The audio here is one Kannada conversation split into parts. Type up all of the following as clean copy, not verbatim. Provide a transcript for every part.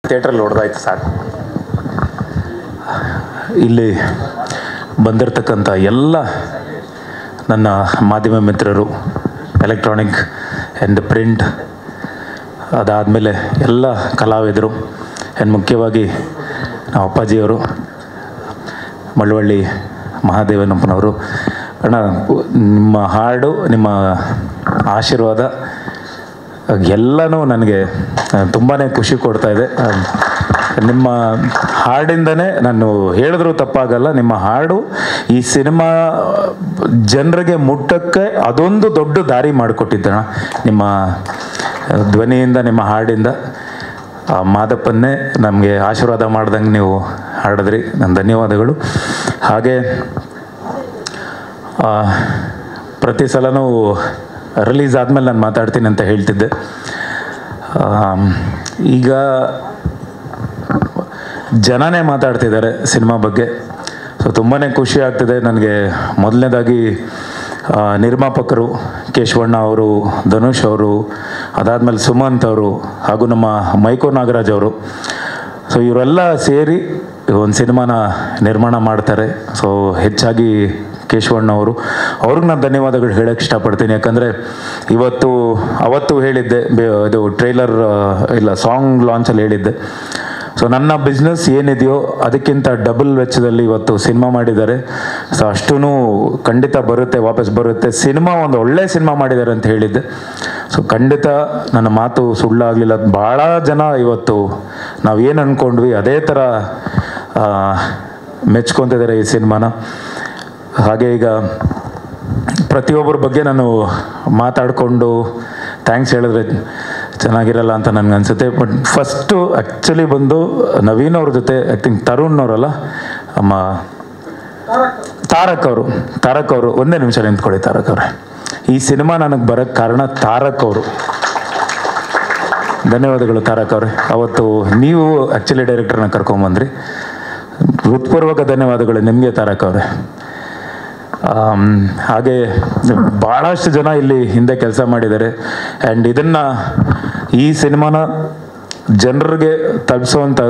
ಥಿಯೇಟ್ರಲ್ಲಿ ಹೊಡೆದಾಯ್ತು ಸಾಕು. ಇಲ್ಲಿ ಬಂದಿರತಕ್ಕಂಥ ಎಲ್ಲ ನನ್ನ ಮಾಧ್ಯಮ ಮಿತ್ರರು, ಎಲೆಕ್ಟ್ರಾನಿಕ್ ಆ್ಯಂಡ್ ಪ್ರಿಂಟ್, ಅದಾದಮೇಲೆ ಎಲ್ಲ ಕಲಾವಿದರು ಆ್ಯಂಡ್ ಮುಖ್ಯವಾಗಿ ನಮ್ಮ ಅಪ್ಪಾಜಿಯವರು ಮಳವಳ್ಳಿ ಮಹಾದೇವನಪ್ಪನವರು, ಅಣ್ಣ ನಿಮ್ಮ ಹಾಡು, ನಿಮ್ಮ ಆಶೀರ್ವಾದ ಎಲ್ಲನೂ ನನಗೆ ತುಂಬಾ ಖುಷಿ ಕೊಡ್ತಾಯಿದೆ. ನಿಮ್ಮ ಹಾಡಿಂದನೇ ನಾನು ಹೇಳಿದ್ರೂ ತಪ್ಪಾಗಲ್ಲ, ನಿಮ್ಮ ಹಾಡು ಈ ಸಿನಿಮಾ ಜನರಿಗೆ ಮುಟ್ಟಕ್ಕೆ ಅದೊಂದು ದೊಡ್ಡ ದಾರಿ ಮಾಡಿಕೊಟ್ಟಿದ್ದಣ. ನಿಮ್ಮ ಧ್ವನಿಯಿಂದ, ನಿಮ್ಮ ಹಾಡಿಂದ ಮಾದಪ್ಪನ್ನೇ ನಮಗೆ ಆಶೀರ್ವಾದ ಮಾಡ್ದಂಗೆ ನೀವು ಹಾಡಿದ್ರಿ. ನನ್ನ ಧನ್ಯವಾದಗಳು. ಹಾಗೆ ಪ್ರತಿ ಸಲನೂ ರಿಲೀಸ್ ಆದಮೇಲೆ ನಾನು ಮಾತಾಡ್ತೀನಿ ಅಂತ ಹೇಳ್ತಿದ್ದೆ. ಈಗ ಜನನೇ ಮಾತಾಡ್ತಿದ್ದಾರೆ ಸಿನಿಮಾ ಬಗ್ಗೆ. ಸೊ ತುಂಬಾ ಖುಷಿ ಆಗ್ತಿದೆ ನನಗೆ. ಮೊದಲನೇದಾಗಿ ನಿರ್ಮಾಪಕರು ಕೇಶವಣ್ಣ ಅವರು, ಧನುಷ್ ಅವರು, ಅದಾದಮೇಲೆ ಸುಮಂತ್ ಅವರು ಹಾಗೂ ನಮ್ಮ ಮೈಕೋ ನಾಗರಾಜ್ ಅವರು. ಸೊ ಇವರೆಲ್ಲ ಸೇರಿ ಒಂದು ಸಿನಿಮಾನ ನಿರ್ಮಾಣ ಮಾಡ್ತಾರೆ. ಸೊ ಹೆಚ್ಚಾಗಿ ಕೇಶವಣ್ಣ ಅವರು, ಅವ್ರಿಗೆ ನಾನು ಧನ್ಯವಾದಗಳು ಹೇಳೋಕ್ಕೆ ಇಷ್ಟಪಡ್ತೀನಿ. ಯಾಕಂದರೆ ಅವತ್ತು ಹೇಳಿದ್ದೆ, ಇದು ಟ್ರೈಲರ್ ಇಲ್ಲ ಸಾಂಗ್ ಲಾಂಚಲ್ಲಿ ಹೇಳಿದ್ದೆ. ಸೊ ನನ್ನ ಬಿಸ್ನೆಸ್ ಏನಿದೆಯೋ ಅದಕ್ಕಿಂತ ಡಬಲ್ ವೆಚ್ಚದಲ್ಲಿ ಇವತ್ತು ಸಿನಿಮಾ ಮಾಡಿದ್ದಾರೆ. ಸೊ ಅಷ್ಟೂ ಖಂಡಿತ ಬರುತ್ತೆ, ವಾಪಸ್ ಬರುತ್ತೆ. ಸಿನಿಮಾ ಒಂದು ಒಳ್ಳೆ ಸಿನಿಮಾ ಮಾಡಿದ್ದಾರೆ ಅಂತ ಹೇಳಿದ್ದೆ. ಸೊ ಖಂಡಿತ ನನ್ನ ಮಾತು ಸುಳ್ಳಾಗಲಿಲ್ಲ. ಭಾಳ ಜನ ಇವತ್ತು ನಾವೇನು ಅಂದ್ಕೊಂಡ್ವಿ ಅದೇ ಥರ ಮೆಚ್ಕೊತಿದ್ದಾರೆ ಈ ಸಿನಿಮಾನ. ಹಾಗೆ ಈಗ ಪ್ರತಿಯೊಬ್ಬರ ಬಗ್ಗೆ ನಾನು ಮಾತಾಡಿಕೊಂಡು ಥ್ಯಾಂಕ್ಸ್ ಹೇಳಿದ್ರೆ ಚೆನ್ನಾಗಿರಲ್ಲ ಅಂತ ನನಗನ್ಸುತ್ತೆ. ಬಟ್ ಫಸ್ಟು ಆ್ಯಕ್ಚುಲಿ ಬಂದು ನವೀನ್ ಅವ್ರ ಜೊತೆ, ಐ ಥಿಂಕ್ ತರುಣ್ ಅವರಲ್ಲ, ಅಮ್ಮ ತಾರಕ್ ಅವರು ಒಂದೇ ನಿಮಿಷ ನಿಂತ್ಕೊಳ್ಳಿ. ತಾರಕ್ ಅವರೇ, ಈ ಸಿನಿಮಾ ನನಗೆ ಬರೋಕ್ಕೆ ಕಾರಣ ತಾರಕ್ ಅವರು. ಧನ್ಯವಾದಗಳು ತಾರಕ್ ಅವರೇ. ಅವತ್ತು ನೀವು ಆ್ಯಕ್ಚುಲಿ ಡೈರೆಕ್ಟರ್ನ ಕರ್ಕೊಂಬಂದ್ರಿ. ಹೃತ್ಪೂರ್ವಕ ಧನ್ಯವಾದಗಳು ನಿಮಗೆ ತಾರಕ್ ಅವರೇ. ಹಾಗೆ ಭಾಳಷ್ಟು ಜನ ಇಲ್ಲಿ ಹಿಂದೆ ಕೆಲಸ ಮಾಡಿದ್ದಾರೆ. ಆ್ಯಂಡ್ ಇದನ್ನು, ಈ ಸಿನಿಮಾನ ಜನರಿಗೆ ತಲುಪಿಸುವಂಥ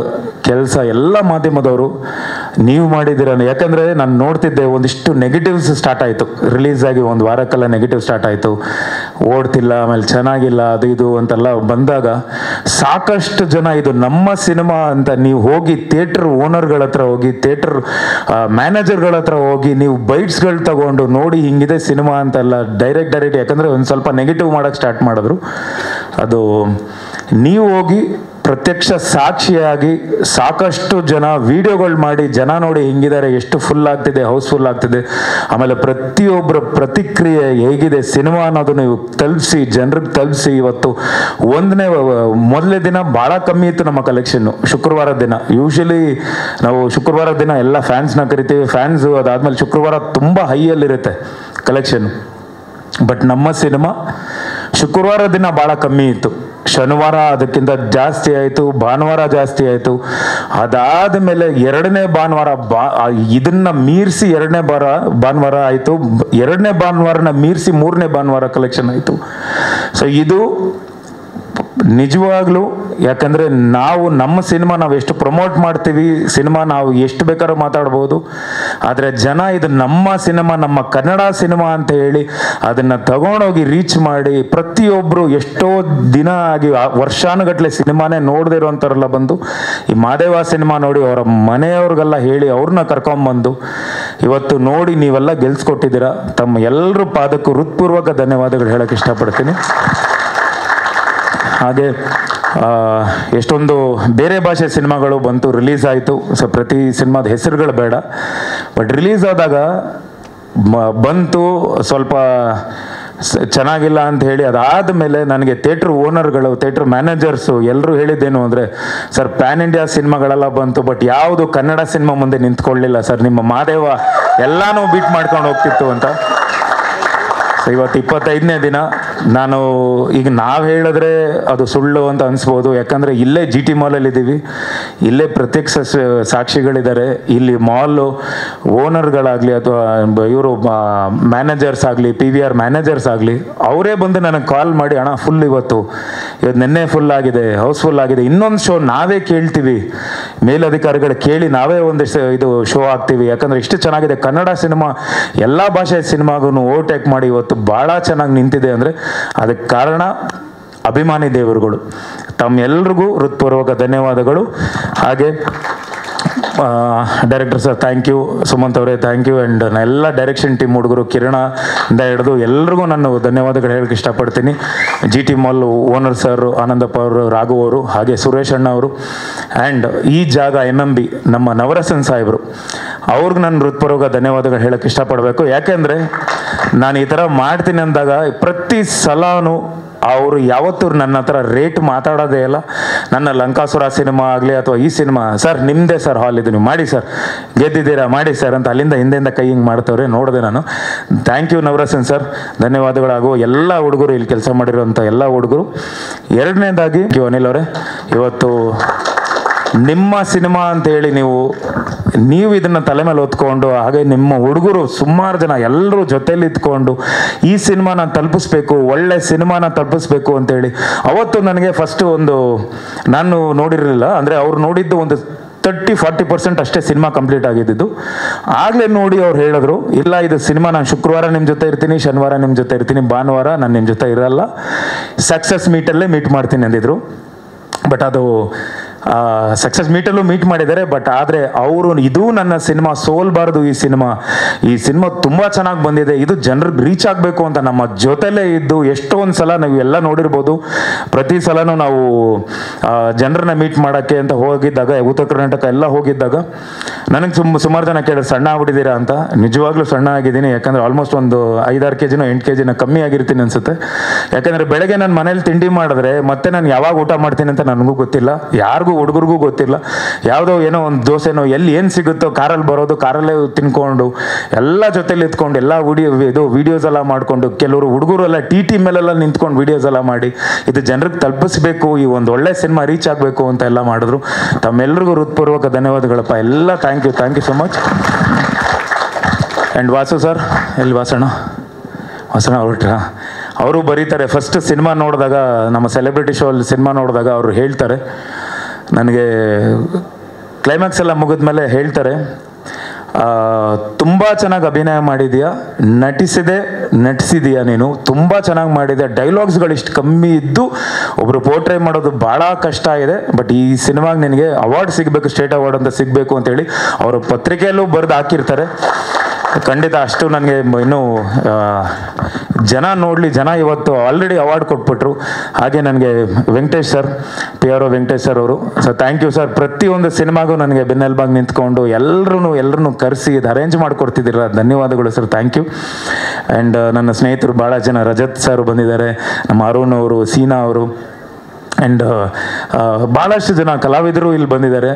ಕೆಲಸ ಎಲ್ಲ ಮಾಧ್ಯಮದವರು ನೀವು ಮಾಡಿದ್ದೀರ. ಯಾಕಂದರೆ ನಾನು ನೋಡ್ತಿದ್ದೆ, ಒಂದಿಷ್ಟು ನೆಗೆಟಿವ್ಸ್ ಸ್ಟಾರ್ಟ್ ಆಯಿತು. ರಿಲೀಸ್ ಆಗಿ ಒಂದು ವಾರಕ್ಕೆಲ್ಲ ನೆಗೆಟಿವ್ ಸ್ಟಾರ್ಟ್ ಆಯಿತು. ಓಡ್ತಿಲ್ಲ, ಆಮೇಲೆ ಚೆನ್ನಾಗಿಲ್ಲ, ಅದು ಇದು ಅಂತೆಲ್ಲ ಬಂದಾಗ ಸಾಕಷ್ಟು ಜನ ಇದು ನಮ್ಮ ಸಿನಿಮಾ ಅಂತ ನೀವು ಹೋಗಿ ಥಿಯೇಟ್ರ್ ಓನರ್ಗಳ ಹತ್ರ ಹೋಗಿ, ಥಿಯೇಟ್ರ್ ಮ್ಯಾನೇಜರ್ಗಳ ಹತ್ರ ಹೋಗಿ ನೀವು ಬೈಟ್ಸ್ಗಳು ತಗೊಂಡು ನೋಡಿ ಹಿಂಗಿದೆ ಸಿನಿಮಾ ಅಂತೆಲ್ಲ ಡೈರೆಕ್ಟ್ ಯಾಕಂದರೆ ಒಂದು ಸ್ವಲ್ಪ ನೆಗೆಟಿವ್ ಮಾಡೋಕ್ಕೆ ಸ್ಟಾರ್ಟ್ ಮಾಡಿದ್ರು. ಅದು ನೀವು ಹೋಗಿ ಪ್ರತ್ಯಕ್ಷ ಸಾಕ್ಷಿಯಾಗಿ ಸಾಕಷ್ಟು ಜನ ವಿಡಿಯೋಗಳು ಮಾಡಿ ಜನ ನೋಡಿ ಹಿಂಗಿದ್ದಾರೆ, ಎಷ್ಟು ಫುಲ್ ಆಗ್ತಿದೆ, ಹೌಸ್ಫುಲ್ ಆಗ್ತಿದೆ, ಆಮೇಲೆ ಪ್ರತಿಯೊಬ್ಬರ ಪ್ರತಿಕ್ರಿಯೆ ಹೇಗಿದೆ ಸಿನಿಮಾ ಅನ್ನೋದು ನೀವು ತಲುಪಿಸಿ, ಜನರಿಗೆ ತಲುಪಿಸಿ. ಇವತ್ತು ಮೊದಲನೇ ದಿನ ಭಾಳ ಕಮ್ಮಿ ಇತ್ತು ನಮ್ಮ ಕಲೆಕ್ಷನ್ನು. ಶುಕ್ರವಾರದ ದಿನ ಯೂಶಲಿ ನಾವು ಶುಕ್ರವಾರದ ದಿನ ಎಲ್ಲ ಫ್ಯಾನ್ಸ್ನ ಕರಿತೀವಿ. ಫ್ಯಾನ್ಸು ಅದಾದಮೇಲೆ ಶುಕ್ರವಾರ ತುಂಬ ಹೈಯಲ್ಲಿರುತ್ತೆ ಕಲೆಕ್ಷನ್. ಬಟ್ ನಮ್ಮ ಸಿನಿಮಾ ಶುಕ್ರವಾರ ದಿನ ಭಾಳ ಕಮ್ಮಿ ಇತ್ತು. ಶನಿವಾರ ಅದಕ್ಕಿಂತ ಜಾಸ್ತಿ ಆಯಿತು, ಭಾನುವಾರ ಜಾಸ್ತಿ ಆಯಿತು. ಅದಾದ ಮೇಲೆ ಎರಡನೇ ಭಾನುವಾರ ಇದನ್ನು ಮೀರಿಸಿ ಎರಡನೇ ಭಾನುವಾರ ಆಯಿತು. ಎರಡನೇ ಭಾನುವಾರನ ಮೀರಿಸಿ ಮೂರನೇ ಭಾನುವಾರ ಕಲೆಕ್ಷನ್ ಆಯಿತು. ಸೊ ಇದು ನಿಜವಾಗ್ಲೂ, ಯಾಕಂದರೆ ನಾವು ನಮ್ಮ ಸಿನಿಮಾ ನಾವು ಎಷ್ಟು ಪ್ರಮೋಟ್ ಮಾಡ್ತೀವಿ, ಸಿನಿಮಾ ನಾವು ಎಷ್ಟು ಬೇಕಾದ್ರೂ ಮಾತಾಡ್ಬೋದು, ಆದರೆ ಜನ ಇದು ನಮ್ಮ ಸಿನಿಮಾ, ನಮ್ಮ ಕನ್ನಡ ಸಿನಿಮಾ ಅಂತ ಹೇಳಿ ಅದನ್ನು ತಗೊಂಡೋಗಿ ರೀಚ್ ಮಾಡಿ ಪ್ರತಿಯೊಬ್ಬರು ಎಷ್ಟೋ ದಿನ ಆಗಿ ವರ್ಷಾನುಗಟ್ಟಲೆ ಸಿನಿಮಾನೇ ನೋಡದೇ ಇರೋಂಥವ್ರೆಲ್ಲ ಬಂದು ಈ ಮಾದೇವ ಸಿನಿಮಾ ನೋಡಿ ಅವರ ಮನೆಯವ್ರಿಗೆಲ್ಲ ಹೇಳಿ ಅವ್ರನ್ನ ಕರ್ಕೊಂಬಂದು ಇವತ್ತು ನೋಡಿ ನೀವೆಲ್ಲ ಗೆಲ್ಸ್ಕೊಟ್ಟಿದ್ದೀರಾ. ತಮ್ಮ ಎಲ್ಲರ ಪಾದಕ್ಕೂ ಹೃತ್ಪೂರ್ವಕ ಧನ್ಯವಾದಗಳು ಹೇಳೋಕ್ಕೆ ಇಷ್ಟಪಡ್ತೀನಿ. ಹಾಗೆ ಎಷ್ಟೊಂದು ಬೇರೆ ಭಾಷೆ ಸಿನಿಮಾಗಳು ಬಂತು, ರಿಲೀಸ್ ಆಯಿತು. ಸೊ ಪ್ರತಿ ಸಿನಿಮಾದ ಹೆಸರುಗಳು ಬೇಡ, ಬಟ್ ರಿಲೀಸ್ ಆದಾಗ ಬಂತು ಸ್ವಲ್ಪ ಚೆನ್ನಾಗಿಲ್ಲ ಅಂತ ಹೇಳಿ ಅದಾದಮೇಲೆ ನನಗೆ ಥಿಯೇಟ್ರ್ ಓನರ್ಗಳು, ಥಿಯೇಟ್ರ್ ಮ್ಯಾನೇಜರ್ಸು ಎಲ್ಲರೂ ಹೇಳಿದ್ದೇನು ಅಂದರೆ, ಸರ್ ಪ್ಯಾನ್ ಇಂಡಿಯಾ ಸಿನಿಮಾಗಳೆಲ್ಲ ಬಂತು, ಬಟ್ ಯಾವುದು ಕನ್ನಡ ಸಿನಿಮಾ ಮುಂದೆ ನಿಂತ್ಕೊಳ್ಳಲಿಲ್ಲ ಸರ್, ನಿಮ್ಮ ಮಾದೇವ ಎಲ್ಲನೂ ಬೀಟ್ ಮಾಡ್ಕೊಂಡು ಹೋಗ್ತಿತ್ತು ಅಂತ. ಸೊ ಇವತ್ತು 25ನೇ ದಿನ ನಾನು ಈಗ ನಾವು ಹೇಳಿದ್ರೆ ಅದು ಸುಳ್ಳು ಅಂತ ಅನಿಸ್ಬೋದು, ಯಾಕಂದರೆ ಇಲ್ಲೇ ಜಿ ಟಿ ಮಾಲಲ್ಲಿ ಇದ್ದೀವಿ, ಇಲ್ಲೇ ಪ್ರತ್ಯಕ್ಷ ಸಾಕ್ಷಿಗಳಿದ್ದಾರೆ. ಇಲ್ಲಿ ಮಾಲು ಓನರ್ಗಳಾಗಲಿ ಅಥವಾ ಇವರು ಮ್ಯಾನೇಜರ್ಸ್ ಆಗಲಿ, ಪಿ ವಿ ಆರ್ ಮ್ಯಾನೇಜರ್ಸ್ ಆಗಲಿ, ಅವರೇ ಬಂದು ನನಗೆ ಕಾಲ್ ಮಾಡಿ, ಅಣ್ಣ ಫುಲ್ ಇವತ್ತು ನಿನ್ನೆ ಫುಲ್ ಆಗಿದೆ, ಹೌಸ್ಫುಲ್ ಆಗಿದೆ, ಇನ್ನೊಂದು ಶೋ ನಾವೇ ಕೇಳ್ತೀವಿ, ಮೇಲಧಿಕಾರಿಗಳು ಕೇಳಿ ನಾವೇ ಒಂದು ಇದು ಶೋ ಆಗ್ತೀವಿ, ಯಾಕಂದರೆ ಇಷ್ಟು ಚೆನ್ನಾಗಿದೆ ಕನ್ನಡ ಸಿನಿಮಾ, ಎಲ್ಲ ಭಾಷೆಯ ಸಿನಿಮಾಗೂ ಓವರ್ಟೇಕ್ ಮಾಡಿ ಇವತ್ತು ಭಾಳ ಚೆನ್ನಾಗಿ ನಿಂತಿದೆ ಅಂದರೆ ಅದಕ್ಕೆ ಕಾರಣ ಅಭಿಮಾನಿ ದೇವರುಗಳು. ತಮ್ಮೆಲ್ರಿಗೂ ಹೃತ್ಪೂರ್ವಕ ಧನ್ಯವಾದಗಳು. ಹಾಗೆ director sir thank you, Sumanth ಅವರೇ ಥ್ಯಾಂಕ್ ಯು, ಆ್ಯಂಡ್ ಎಲ್ಲ ಡೈರೆಕ್ಷನ್ ಟೀಮ್ ಹುಡುಗರು ಕಿರಣದಿಂದ ಹಿಡಿದು ಎಲ್ರಿಗೂ ನಾನು ಧನ್ಯವಾದಗಳು ಹೇಳಕ್ಕೆ ಇಷ್ಟಪಡ್ತೀನಿ. G T mall owner sir, Anandappa ಅವರು, ರಾಘು ಅವರು, ಹಾಗೆ ಸುರೇಶ್ ಅಣ್ಣ ಅವರು, ಆ್ಯಂಡ್ ಈ ಜಾಗ MMB ನಮ್ಮ ನವರಸನ್ ಸಾಹೇಬರು, ಅವ್ರಿಗೆ ನಾನು ಹೃತ್ಪೂರ್ವಕ ಧನ್ಯವಾದಗಳು ಹೇಳಕ್ಕೆ ಇಷ್ಟಪಡಬೇಕು. ಯಾಕೆಂದರೆ ನಾನು ಈ ಥರ ಮಾಡ್ತೀನಿ ಅಂದಾಗ ಪ್ರತಿ ಸಲನೂ ಅವರು ಯಾವತ್ತೂ ನನ್ನ ಹತ್ರ ರೇಟ್ ಮಾತಾಡೋದೇ ಇಲ್ಲ. ನನ್ನ ಲಂಕಾಸುರ ಸಿನಿಮಾ ಆಗಲಿ ಅಥವಾ ಈ ಸಿನಿಮಾ, ಸರ್ ನಿಮ್ಮದೇ ಸರ್ ಹಾಲ್ ಇದು, ನೀವು ಮಾಡಿ ಸರ್, ಗೆದ್ದಿದ್ದೀರಾ ಮಾಡಿ ಸರ್ ಅಂತ ಅಲ್ಲಿಂದ ಹಿಂದೆಯಿಂದ ಕೈ ಹಿಂಗೆ ಮಾಡ್ತವ್ರೆ, ನೋಡಿದೆ ನಾನು. ಥ್ಯಾಂಕ್ ಯು ನವರಸನ್ ಸರ್, ಧನ್ಯವಾದಗಳಾಗುವ ಎಲ್ಲ ಹುಡುಗರು, ಇಲ್ಲಿ ಕೆಲಸ ಮಾಡಿರೋಂಥ ಎಲ್ಲ ಹುಡುಗರು. ಎರಡನೇದಾಗಿ ಅನಿಲ್ ಅವರೇ, ಇವತ್ತು ನಿಮ್ಮ ಸಿನಿಮಾ ಅಂತೇಳಿ ನೀವು ಇದನ್ನು ತಲೆ ಮೇಲೆ ಹೊತ್ಕೊಂಡು, ಹಾಗೆ ನಿಮ್ಮ ಹುಡುಗರು ಸುಮಾರು ಜನ ಎಲ್ಲರೂ ಜೊತೆಲಿ ಇದ್ಕೊಂಡು ಈ ಸಿನಿಮಾನ ತಲುಪಿಸ್ಬೇಕು, ಒಳ್ಳೆ ಸಿನಿಮಾನ ತಲುಪಿಸ್ಬೇಕು ಅಂತೇಳಿ ಅವತ್ತು ನನಗೆ ಫಸ್ಟು ನಾನು ನೋಡಿರಲಿಲ್ಲ, ಅಂದರೆ ಅವ್ರು ನೋಡಿದ್ದು 30-40% ಅಷ್ಟೇ ಸಿನಿಮಾ ಕಂಪ್ಲೀಟ್ ಆಗಿದ್ದು. ಆಗಲೇ ನೋಡಿ ಅವ್ರು ಹೇಳಿದ್ರು, ಇಲ್ಲ ಇದು ಸಿನಿಮಾ ನಾನು ಶುಕ್ರವಾರ ನಿಮ್ಮ ಜೊತೆ ಇರ್ತೀನಿ, ಶನಿವಾರ ನಿಮ್ಮ ಜೊತೆ ಇರ್ತೀನಿ, ಭಾನುವಾರ ನಾನು ನಿಮ್ಮ ಜೊತೆ ಇರಲ್ಲ, ಸಕ್ಸಸ್ ಮೀಟಲ್ಲೇ ಮೀಟ್ ಮಾಡ್ತೀನಿ ಅಂದಿದ್ರು. ಬಟ್ ಅದು ಸಕ್ಸಸ್ ಮೀಟಲ್ಲೂ ಮೀಟ್ ಮಾಡಿದ್ದಾರೆ. ಬಟ್ ಆದರೆ ಅವರು ಇದು ನನ್ನ ಸಿನಿಮಾ ಸೋಲ್ಬಾರ್ದು, ಈ ಸಿನಿಮಾ ತುಂಬ ಚೆನ್ನಾಗಿ ಬಂದಿದೆ, ಇದು ಜನರಿಗೆ ರೀಚ್ ಆಗಬೇಕು ಅಂತ ನಮ್ಮ ಜೊತೆಲೇ ಇದ್ದು ಎಷ್ಟೊಂದು ಸಲ ನೀವು ಎಲ್ಲ ನೋಡಿರ್ಬೋದು, ಪ್ರತಿ ಸಲನೂ ನಾವು ಜನರನ್ನ ಮೀಟ್ ಮಾಡೋಕ್ಕೆ ಅಂತ ಹೋಗಿದ್ದಾಗ, ಉತ್ತರ ಕರ್ನಾಟಕ ಎಲ್ಲ ಹೋಗಿದ್ದಾಗ ನನಗೆ ಸುಮಾರು ಜನ ಕೇಳಿದ್ರು ಸಣ್ಣ ಆಗ್ಬಿಟ್ಟಿದ್ದೀರಾ ಅಂತ. ನಿಜವಾಗ್ಲೂ ಸಣ್ಣ ಆಗಿದ್ದೀನಿ, ಯಾಕಂದರೆ ಆಲ್ಮೋಸ್ಟ್ ಒಂದು 5-6 kg 8 kg ಕಮ್ಮಿ ಆಗಿರ್ತೀನಿ ಅನ್ಸುತ್ತೆ. ಯಾಕಂದರೆ ಬೆಳಗ್ಗೆ ನಾನು ಮನೇಲಿ ತಿಂಡಿ ಮಾಡಿದ್ರೆ ಮತ್ತೆ ನಾನು ಯಾವಾಗ ಊಟ ಮಾಡ್ತೀನಿ ಅಂತ ನನಗೂ ಗೊತ್ತಿಲ್ಲ, ಯಾರಿಗೂ ಹುಡುಗರಿಗೂ ಗೊತ್ತಿಲ್ಲ. ಯಾವುದೋ ಏನೋ ಒಂದು ದೋಸೆನೋ ಎಲ್ಲಿ ಏನು ಸಿಗುತ್ತೋ ಕಾರಲ್ಲಿ ಬರೋದು, ಕಾರಲ್ಲೇ ತಿನ್ಕೊಂಡು ಎಲ್ಲ ಜೊತೆಲಿ ಇತ್ಕೊಂಡು ಎಲ್ಲ ವಿಡಿಯೋಸ್ ಎಲ್ಲ ಮಾಡಿಕೊಂಡು, ಕೆಲವರು ಹುಡುಗರು ಎಲ್ಲ ಟಿ ಮೇಲೆಲ್ಲ ನಿಂತ್ಕೊಂಡು ವಿಡಿಯೋಸ್ ಎಲ್ಲ ಮಾಡಿ ಇದು ಜನರಿಗೆ ತಲುಪಿಸ್ಬೇಕು, ಈ ಒಂದು ಒಳ್ಳೆ ಸಿನಿಮಾ ರೀಚ್ ಆಗಬೇಕು ಅಂತ ಎಲ್ಲ ಮಾಡಿದ್ರು. ತಮ್ಮೆಲ್ಲರಿಗೂ ಹೃತ್ಪೂರ್ವಕ ಧನ್ಯವಾದಗಳಪ್ಪ, ಎಲ್ಲ thank you so much. And Vasu sir, ಎಲ್ಲಿ ವಾಸಣ್ಣ ಹೊರಟ್ರ, ಅವರು ಬರೀತಾರೆ, ಫಸ್ಟ್ ಸಿನಿಮಾ ನೋಡಿದಾಗ, ನಮ್ಮ ಸೆಲೆಬ್ರಿಟಿ ಶೋ ಅಲ್ಲಿ ಸಿನಿಮಾ ನೋಡಿದಾಗ ಅವರು ಹೇಳ್ತಾರೆ, ನನಗೆ ಕ್ಲೈಮ್ಯಾಕ್ಸ್ ಎಲ್ಲ ಮುಗಿದ್ಮೇಲೆ ಹೇಳ್ತಾರೆ, ತುಂಬ ಚೆನ್ನಾಗಿ ಅಭಿನಯ ಮಾಡಿದೀಯಾ, ನಟಿಸಿದೀಯಾ ನೀನು, ತುಂಬ ಚೆನ್ನಾಗಿ ಮಾಡಿದೆ, ಡೈಲಾಗ್ಸ್ಗಳು ಇಷ್ಟು ಕಮ್ಮಿ ಇದ್ದು ಒಬ್ಬರು ಪೋರ್ಟ್ರೇ ಮಾಡೋದು ಭಾಳ ಕಷ್ಟ ಇದೆ, ಬಟ್ ಈ ಸಿನಿಮಾಗೆ ನಿನಗೆ ಅವಾರ್ಡ್ ಸಿಗಬೇಕು, ಸ್ಟೇಟ್ ಅವಾರ್ಡ್ ಅಂತ ಸಿಗಬೇಕು ಅಂತೇಳಿ ಅವರು ಪತ್ರಿಕೆಯಲ್ಲೂ ಬರೆದು ಹಾಕಿರ್ತಾರೆ. ಖಂಡಿತ ಅಷ್ಟು ನನಗೆ ಇನ್ನೂ ಜನ ನೋಡಲಿ, ಜನ ಇವತ್ತು ಆಲ್ರೆಡಿ ಅವಾರ್ಡ್ ಕೊಟ್ಬಿಟ್ರು. ಹಾಗೆ ನನಗೆ Venkatesh sir, PRO Venkatesh sir ಅವರು, ಸೊ ಥ್ಯಾಂಕ್ ಯು ಸರ್. ಪ್ರತಿಯೊಂದು ಸಿನಿಮಾಗೂ ನನಗೆ ಬೆನ್ನೆಲುಬಾಗಿ ನಿಂತ್ಕೊಂಡು ಎಲ್ಲರೂ ಕರೆಸಿ ಇದು ಅರೇಂಜ್ ಮಾಡಿಕೊಡ್ತಿದ್ದೀರ, ಧನ್ಯವಾದಗಳು ಸರ್, ಥ್ಯಾಂಕ್ ಯು. ಆ್ಯಂಡ್ ನನ್ನ ಸ್ನೇಹಿತರು ಭಾಳ ಜನ, ರಜತ್ ಸರ್ ಬಂದಿದ್ದಾರೆ, ನಮ್ಮ ಅರುಣ್ ಅವರು, ಸೀನಾ ಅವರು, ಆ್ಯಂಡ್ ಭಾಳಷ್ಟು ಜನ ಕಲಾವಿದರು ಇಲ್ಲಿ ಬಂದಿದ್ದಾರೆ.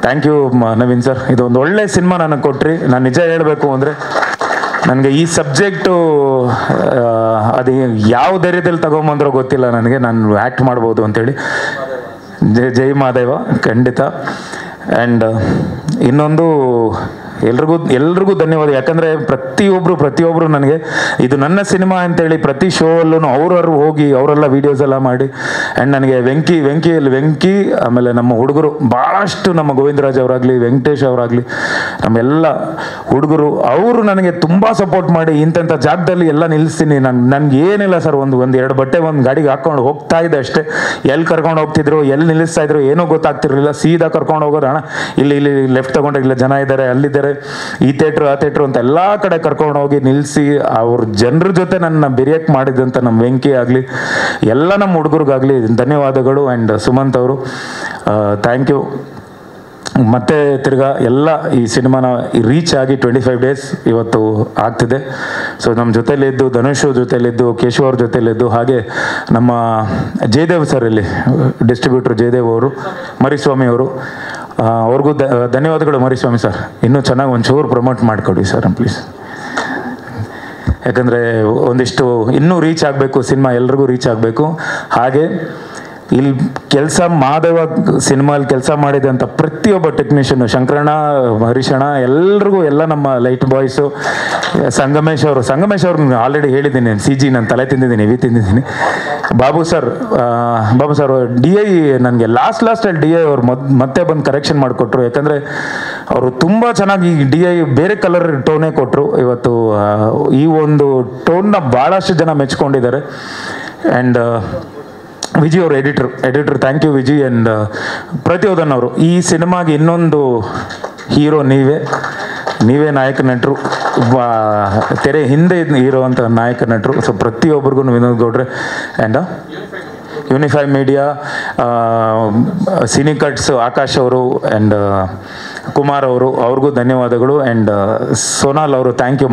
ಥ್ಯಾಂಕ್ ಯು ನವೀನ್ ಸರ್, ಇದೊಂದು ಒಳ್ಳೆ ಸಿನಿಮಾ ನನಗೆ ಕೊಟ್ರಿ. ನಾನು ನಿಜ ಹೇಳಬೇಕು ಅಂದರೆ ನನಗೆ ಈ ಸಬ್ಜೆಕ್ಟು ಅದು ಯಾವ ಧೈರ್ಯದಲ್ಲಿ ತಗೊಂಬಂದ್ರೋ ಗೊತ್ತಿಲ್ಲ ನನಗೆ, ನಾನು ಆ್ಯಕ್ಟ್ ಮಾಡ್ಬೋದು ಅಂತೇಳಿ. ಜೈ ಮಹಾದೇವ, ಖಂಡಿತ. ಆ್ಯಂಡ್ ಇನ್ನೊಂದು ಎಲ್ರಿಗೂ ಧನ್ಯವಾದ, ಯಾಕಂದರೆ ಪ್ರತಿಯೊಬ್ಬರು ನನಗೆ ಇದು ನನ್ನ ಸಿನಿಮಾ ಅಂತೇಳಿ ಪ್ರತಿ ಶೋ ಅಲ್ಲೂ ಅವ್ರವ್ರು ಹೋಗಿ ಅವರೆಲ್ಲ ವೀಡಿಯೋಸ್ ಎಲ್ಲ ಮಾಡಿ. ಆ್ಯಂಡ್ ನನಗೆ ವೆಂಕಿ ಆಮೇಲೆ ನಮ್ಮ ಹುಡುಗರು ಭಾಳಷ್ಟು, ನಮ್ಮ ಗೋವಿಂದರಾಜ್ ಅವರಾಗಲಿ, ವೆಂಕಟೇಶ್ ಅವರಾಗಲಿ, ನಮ್ಮೆಲ್ಲ ಹುಡುಗರು ಅವರು ನನಗೆ ತುಂಬ ಸಪೋರ್ಟ್ ಮಾಡಿ ಇಂಥ ಜಾಗದಲ್ಲಿ ಎಲ್ಲ ನಿಲ್ಲಿಸ್ತೀನಿ. ನನಗೆ ಏನಿಲ್ಲ ಸರ್, ಒಂದು 2 ಬಟ್ಟೆ ಒಂದು ಗಾಡಿಗೆ ಹಾಕ್ಕೊಂಡು ಹೋಗ್ತಾ ಇದ್ದೆ ಅಷ್ಟೇ. ಎಲ್ಲಿ ಕರ್ಕೊಂಡು ಹೋಗ್ತಿದ್ರು, ಎಲ್ಲಿ ನಿಲ್ಲಿಸ್ತಾ ಇದ್ರು ಏನೋ ಗೊತ್ತಾಗ್ತಿರ್ಲಿಲ್ಲ, ಸೀದಾ ಕರ್ಕೊಂಡು ಹೋಗೋದು, ಅಣ್ಣ ಇಲ್ಲಿ ಲೆಫ್ಟ್ ತಗೊಂಡ್ರೆ ಇಲ್ಲ ಜನ ಇದ್ದಾರೆ, ಅಲ್ಲಿದ್ದಾರೆ, ಈ ಥಿಯೇಟ್ರು ಆ ಥಿಯೇಟ್ರು ಅಂತ ಎಲ್ಲ ಕಡೆ ಕರ್ಕೊಂಡು ಹೋಗಿ ನಿಲ್ಲಿಸಿ ಅವ್ರ ಜನರ ಜೊತೆ ನನ್ನ ಬೆರೆಯಕ್ಕೆ ಮಾಡಿದಂಥ ನಮ್ಮ ವೆಂಕಿ ಆಗಲಿ, ಎಲ್ಲ ನಮ್ಮ ಹುಡುಗರಿಗಾಗಲಿ ಧನ್ಯವಾದಗಳು. ಆ್ಯಂಡ್ ಸುಮಂತ್ ಅವರು ಥ್ಯಾಂಕ್ ಯು. ಮತ್ತೆ ತಿರ್ಗಾ ಎಲ್ಲ ಈ ಸಿನಿಮಾನ ರೀಚ್ ಆಗಿ 25 days ಇವತ್ತು ಆಗ್ತಿದೆ. ಸೊ ನಮ್ಮ ಜೊತೆಲಿದ್ದು, ಧನುಷ್ ಜೊತೆಲಿದ್ದು, ಕೇಶವ್ ಅವ್ರ ಜೊತೆಲಿದ್ದು, ಹಾಗೆ ನಮ್ಮ ಜಯದೇವ್ ಸರ್, ಇಲ್ಲಿ ಡಿಸ್ಟ್ರಿಬ್ಯೂಟರ್ ಜಯದೇವ್ ಅವರು, ಮರಿಸ್ವಾಮಿ ಅವರು, ಅವ್ರಿಗೂ ಧನ್ಯವಾದಗಳು. ಮರಿಸ್ವಾಮಿ ಸರ್, ಇನ್ನೂ ಚೆನ್ನಾಗಿ ಒಂಚೂರು ಪ್ರಮೋಟ್ ಮಾಡಿಕೊಡಿ ಸರ್ ಪ್ಲೀಸ್. ಯಾಕಂದರೆ ಒಂದಿಷ್ಟು ಇನ್ನೂ ರೀಚ್ ಆಗಬೇಕು ಸಿನಿಮಾ, ಎಲ್ರಿಗೂ ರೀಚ್ ಆಗಬೇಕು. ಹಾಗೆ ಇಲ್ಲಿ ಕೆಲಸ ಮಾಧವ ಸಿನಿಮಾಲಿ ಕೆಲಸ ಮಾಡಿದಂಥ ಪ್ರತಿಯೊಬ್ಬ ಟೆಕ್ನಿಷಿಯನು, ಶಂಕರಣ್ಣ, ಹರೀಶಣ್ಣ, ಎಲ್ರಿಗೂ, ಎಲ್ಲ ನಮ್ಮ ಲೈಟ್ ಬಾಯ್ಸು, ಸಂಗಮೇಶ್ ಅವ್ರನ್ನ ಆಲ್ರೆಡಿ ಹೇಳಿದ್ದೀನಿ, CG ನಾನು ತಲೆ ತಿಂದಿದ್ದೀನಿ, ತಿಂದಿದ್ದೀನಿ. ಬಾಬು ಸರ್ DI ನನಗೆ ಲಾಸ್ಟಲ್ಲಿ DI ಅವ್ರು ಮತ್ತೆ ಬಂದು ಕರೆಕ್ಷನ್ ಮಾಡಿಕೊಟ್ರು. ಯಾಕಂದರೆ ಅವರು ತುಂಬ ಚೆನ್ನಾಗಿ DI ಬೇರೆ ಕಲರ್ ಟೋನೇ ಕೊಟ್ಟರು. ಇವತ್ತು ಈ ಒಂದು ಟೋನ್ನ ಭಾಳಷ್ಟು ಜನ ಮೆಚ್ಕೊಂಡಿದ್ದಾರೆ. ಆ್ಯಂಡ್ ವಿಜಯ್ ಅವರು editor thank you Vijay. And Pratiyodhan ಅವರು, ಈ ಸಿನಿಮಾಗೆ ಇನ್ನೊಂದು ಹೀರೋ ನೀವೇ ನಾಯಕ ನಟರು, ತೆರೆ ಹಿಂದೆ ಇರುವಂಥ ನಾಯಕ ನಟರು. ಸೊ ಪ್ರತಿಯೊಬ್ಬರಿಗೂ ವಿನೋದ್ ಗೌಡ್ರೆ and unify media, Cinecuts Akash ಅವರು ಆ್ಯಂಡ್ ಕುಮಾರ್ ಅವರು, ಅವ್ರಿಗೂ ಧನ್ಯವಾದಗಳು. ಆ್ಯಂಡ್ ಸೋನಾಲ್ ಅವರು thank you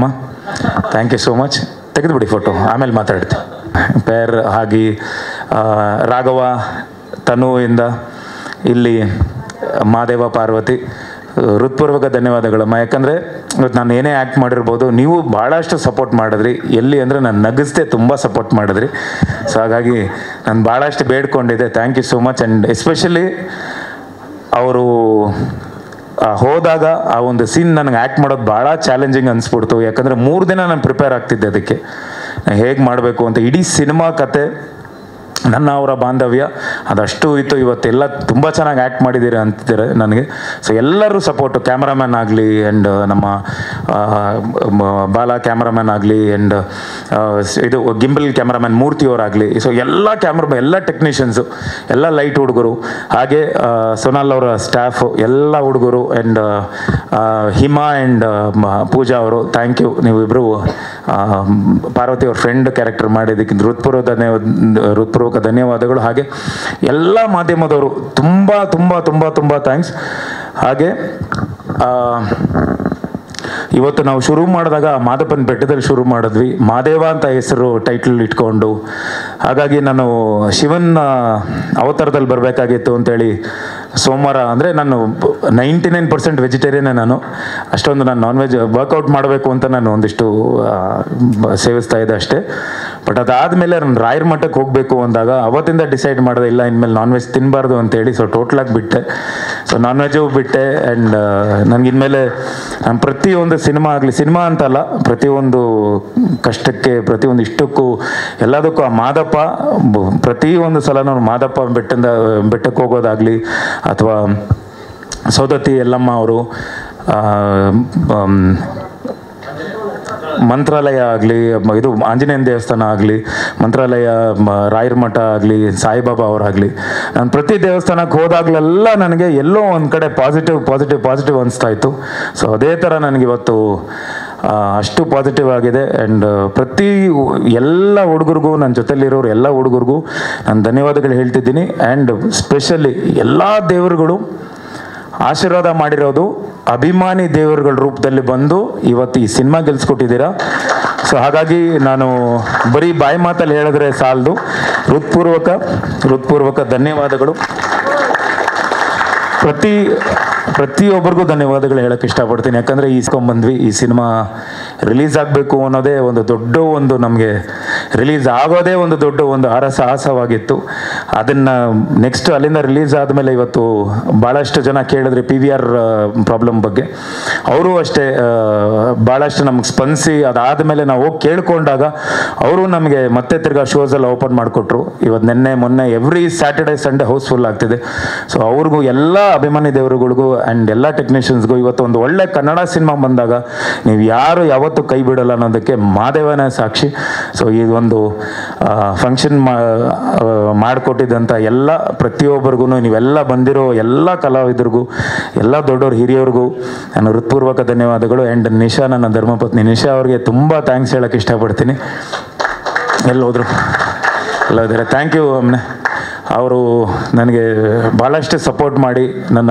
thank you so much. ತೆಗೆದುಬಿಡಿ ಫೋಟೋ, ಆಮೇಲೆ ಮಾತಾಡ್ತೀನಿ. ಪೇರ್ ಹಾಗೆ ರಾಘವ ತನುವಿಂದ ಇಲ್ಲಿ ಮಾದೇವ ಪಾರ್ವತಿ, ಹೃತ್ಪೂರ್ವಕ ಧನ್ಯವಾದಗಳಮ್ಮ. ಯಾಕಂದರೆ ಇವತ್ತು ನಾನು ಏನೇ ಆ್ಯಕ್ಟ್ ಮಾಡಿರ್ಬೋದು, ನೀವು ಭಾಳಷ್ಟು ಸಪೋರ್ಟ್ ಮಾಡಿದ್ರಿ. ಎಲ್ಲಿ ಅಂದರೆ ನಾನು ನಗಿಸ್ದೆ ತುಂಬ ಸಪೋರ್ಟ್ ಮಾಡಿದ್ರಿ. ಸೊ ಹಾಗಾಗಿ ನಾನು ಭಾಳಷ್ಟು ಬೇಡ್ಕೊಂಡಿದ್ದೆ. Thank you so much. And especially ಅವರು ಹೋದಾಗ ಆ ಒಂದು ಸೀನ್ ನನಗೆ ಆ್ಯಕ್ಟ್ ಮಾಡೋದು ಭಾಳ ಚಾಲೆಂಜಿಂಗ್ ಅನಿಸ್ಬಿಡ್ತು. ಯಾಕಂದರೆ 3 ದಿನ ನಾನು ಪ್ರಿಪೇರ್ ಆಗ್ತಿದ್ದೆ ಅದಕ್ಕೆ, ಹೇಗೆ ಮಾಡಬೇಕು ಅಂತ. ಇಡೀ ಸಿನಿಮಾ ಕತೆ, ನನ್ನ ಅವರ ಬಾಂಧವ್ಯ ಅದಷ್ಟು ಇತ್ತು. ಇವತ್ತೆಲ್ಲ ತುಂಬ ಚೆನ್ನಾಗಿ ಆ್ಯಕ್ಟ್ ಮಾಡಿದ್ದೀರಿ ಅಂತಿದ್ದಾರೆ ನನಗೆ. ಸೊ ಎಲ್ಲರೂ ಸಪೋರ್ಟು, ಕ್ಯಾಮ್ರಾಮ್ಯಾನ್ ಆಗಲಿ ಆ್ಯಂಡ್ ನಮ್ಮ ಬಾಲ ಕ್ಯಾಮ್ರಾಮ್ಯಾನ್ ಆಗಲಿ ಆ್ಯಂಡ್ ಇದು ಗಿಂಬಲ್ ಕ್ಯಾಮ್ರಾಮ್ಯಾನ್ ಮೂರ್ತಿಯವರಾಗಲಿ. ಸೊ ಎಲ್ಲ ಟೆಕ್ನಿಷಿಯನ್ಸು, ಎಲ್ಲ ಲೈಟ್ ಹುಡುಗರು, ಹಾಗೆ ಸೋನಾಲ್ ಅವರ ಸ್ಟಾಫು, ಎಲ್ಲ ಹುಡುಗರು ಆ್ಯಂಡ್ ಹಿಮಾ ಆ್ಯಂಡ್ ಪೂಜಾ ಅವರು ಥ್ಯಾಂಕ್ ಯು. ನೀವಿಬ್ಬರು ಪಾರ್ವತಿ ಅವ್ರ ಫ್ರೆಂಡ್ ಕ್ಯಾರೆಕ್ಟರ್ ಮಾಡಿದ್ದಕ್ಕೆ ಹೃತ್ಪೂರ್ವಕ ಧನ್ಯವಾದಗಳು. ಹಾಗೆ ಎಲ್ಲ ಮಾಧ್ಯಮದವರು ತುಂಬ ತುಂಬ ತುಂಬ ತುಂಬ ಥ್ಯಾಂಕ್ಸ್. ಹಾಗೆ ಇವತ್ತು ನಾವು ಶುರು ಮಾಡಿದಾಗ ಮಾದಪ್ಪನ ಬೆಟ್ಟದಲ್ಲಿ ಶುರು ಮಾಡಿದ್ವಿ, ಮಾದೇವ ಅಂತ ಹೆಸರು ಟೈಟಲ್ ಇಟ್ಕೊಂಡು. ಹಾಗಾಗಿ ನಾನು ಶಿವನ ಅವತಾರದಲ್ಲಿ ಬರಬೇಕಾಗಿತ್ತು ಅಂತೇಳಿ ಸೋಮವಾರ, ಅಂದರೆ ನಾನು 99% ವೆಜಿಟೇರಿಯನ್ನೇ. ನಾನು ಅಷ್ಟೊಂದು ನಾನು ನಾನ್ ವೆಜ್ ವರ್ಕೌಟ್ ಮಾಡಬೇಕು ಅಂತ ನಾನು ಒಂದಿಷ್ಟು ಸೇವಿಸ್ತಾ ಇದ್ದೆ ಅಷ್ಟೇ. ಬಟ್ ಅದಾದಮೇಲೆ ನಾನು ರಾಯರ ಮಠಕ್ಕೆ ಹೋಗಬೇಕು ಅಂದಾಗ ಅವತ್ತಿಂದ ಡಿಸೈಡ್ ಮಾಡಿದೆ, ಇಲ್ಲ ಇನ್ಮೇಲೆ ನಾನ್ ವೆಜ್ ತಿನ್ನಬಾರ್ದು ಅಂತೇಳಿ. ಸೊ ಟೋಟ್ಲಾಗಿ ಬಿಟ್ಟೆ. ಸೊ ನಾನ್ ವೆಜ್ಜು ಬಿಟ್ಟೆ. ಆ್ಯಂಡ್ ನನಗಿನ್ಮೇಲೆ ನಾನು ಪ್ರತಿಯೊಂದು ಸಿನಿಮಾ ಅಂತಲ್ಲ, ಪ್ರತಿಯೊಂದು ಕಷ್ಟಕ್ಕೆ, ಪ್ರತಿಯೊಂದು ಇಷ್ಟಕ್ಕೂ, ಎಲ್ಲದಕ್ಕೂ ಆ ಮಾದಪ್ಪ, ಪ್ರತಿಯೊಂದು ಸಲ ನಾನು ಮಾದಪ್ಪ ಬೆಟ್ಟಕ್ಕೆ ಹೋಗೋದಾಗಲಿ, ಅಥವಾ ಸೌದತ್ತಿ ಎಲ್ಲಮ್ಮ ಅವರು, ಮಂತ್ರಾಲಯ ಆಗಲಿ, ಇದು ಆಂಜನೇಯನ ದೇವಸ್ಥಾನ ಆಗಲಿ, ಮಂತ್ರಾಲಯ, ರಾಯರ ಮಠ ಆಗಲಿ, ಸಾಯಿಬಾಬಾ ಅವರಾಗಲಿ, ನಾನು ಪ್ರತಿ ದೇವಸ್ಥಾನಕ್ಕೆ ಹೋದಾಗಲೆಲ್ಲ ನನಗೆ ಎಲ್ಲೋ ಒಂದು ಕಡೆ ಪಾಸಿಟಿವ್ ಅನಿಸ್ತಾ ಇತ್ತು. ಸೊ ಅದೇ ಥರ ನನಗಿವತ್ತು ಅಷ್ಟು ಪಾಸಿಟಿವ್ ಆಗಿದೆ. ಆ್ಯಂಡ್ ಎಲ್ಲ ಹುಡುಗರಿಗೂ, ನನ್ನ ಜೊತೆಲಿರೋರು ಎಲ್ಲ ಹುಡುಗರಿಗೂ ನಾನು ಧನ್ಯವಾದಗಳು ಹೇಳ್ತಿದ್ದೀನಿ. ಆ್ಯಂಡ್ ಸ್ಪೆಷಲಿ ಎಲ್ಲ ದೇವರುಗಳು ಆಶೀರ್ವಾದ ಮಾಡಿರೋದು, ಅಭಿಮಾನಿ ದೇವರುಗಳ ರೂಪದಲ್ಲಿ ಬಂದು ಇವತ್ತು ಈ ಸಿನಿಮಾ ಗೆಲ್ಸ್ಕೊಟ್ಟಿದ್ದೀರಾ. ಸೊ ಹಾಗಾಗಿ ನಾನು ಬರೀ ಬಾಯಿ ಮಾತಲ್ಲಿ ಹೇಳಿದ್ರೆ ಸಾಲದು, ಹೃತ್ಪೂರ್ವಕ ಧನ್ಯವಾದಗಳು. ಪ್ರತಿಯೊಬ್ಬರಿಗೂ ಧನ್ಯವಾದಗಳು ಹೇಳಕ್ಕೆ ಇಷ್ಟಪಡ್ತೀನಿ. ಯಾಕಂದರೆ ಬಂದ್ವಿ, ಈ ಸಿನಿಮಾ ರಿಲೀಸ್ ಆಗಬೇಕು ಅನ್ನೋದೇ ಒಂದು ನಮಗೆ ರಿಲೀಸ್ ಆಗೋದೇ ಒಂದು ದೊಡ್ಡ ಸಾಹಸವಾಗಿತ್ತು. ಅದನ್ನು ನೆಕ್ಸ್ಟ್ ಅಲ್ಲಿಂದ ರಿಲೀಸ್ ಆದಮೇಲೆ ಇವತ್ತು ಭಾಳಷ್ಟು ಜನ ಕೇಳಿದ್ರೆ PVR ಪ್ರಾಬ್ಲಮ್ ಬಗ್ಗೆ, ಅವರು ಅಷ್ಟೇ ಭಾಳಷ್ಟು ನಮ್ಗೆ ಸ್ಪಂದಿಸಿ, ಅದಾದಮೇಲೆ ನಾವು ಹೋಗಿ ಕೇಳ್ಕೊಂಡಾಗ ಅವರು ನಮಗೆ ಮತ್ತೆ ತಿರ್ಗಾ ಶೋಸೆಲ್ಲ ಓಪನ್ ಮಾಡಿಕೊಟ್ರು. ಇವತ್ತು ನಿನ್ನೆ ಮೊನ್ನೆ ಎವ್ರಿ ಸ್ಯಾಟರ್ಡೆ ಸಂಡೇ ಹೌಸ್ಫುಲ್ ಆಗ್ತಿದೆ. ಸೊ ಅವ್ರಿಗೂ, ಎಲ್ಲ ಅಭಿಮಾನಿ ದೇವರುಗಳಿಗೂ ಆ್ಯಂಡ್ ಎಲ್ಲ ಟೆಕ್ನಿಷಿಯನ್ಸ್ಗೂ ಇವತ್ತು ಒಂದು ಒಳ್ಳೆ ಕನ್ನಡ ಸಿನಿಮಾ ಬಂದಾಗ ನೀವು ಯಾರು ಯಾವತ್ತೂ ಕೈ ಬಿಡಲ್ಲ ಅನ್ನೋದಕ್ಕೆ ಮಾದೇವನೇ ಸಾಕ್ಷಿ. ಸೊ ಇದೊಂದು ಫಂಕ್ಷನ್ ಮಾಡಿಕೊಟ್ಟಿದ್ದಂಥ ಎಲ್ಲ ಪ್ರತಿಯೊಬ್ಬರಿಗೂ, ನೀವೆಲ್ಲ ಬಂದಿರೋ ಎಲ್ಲ ಕಲಾವಿದರಿಗೂ, ಎಲ್ಲ ದೊಡ್ಡವ್ರು ಹಿರಿಯವ್ರಿಗೂ ನಾನು ಹೃತ್ಪೂರ್ವಕ ಧನ್ಯವಾದಗಳು. ಆ್ಯಂಡ್ ನಿಶಾ, ನನ್ನ ಧರ್ಮಪತ್ನಿ ನಿಶಾ ಅವ್ರಿಗೆ ತುಂಬ ಥ್ಯಾಂಕ್ಸ್ ಹೇಳೋಕ್ಕೆ ಇಷ್ಟಪಡ್ತೀನಿ. ಎಲ್ಲೋದ್ರು ಇದ್ದಾರೆ, ಥ್ಯಾಂಕ್ ಯು ಅಮ್ಮನೆ. ಅವರು ನನಗೆ ಭಾಳಷ್ಟು ಸಪೋರ್ಟ್ ಮಾಡಿ, ನನ್ನ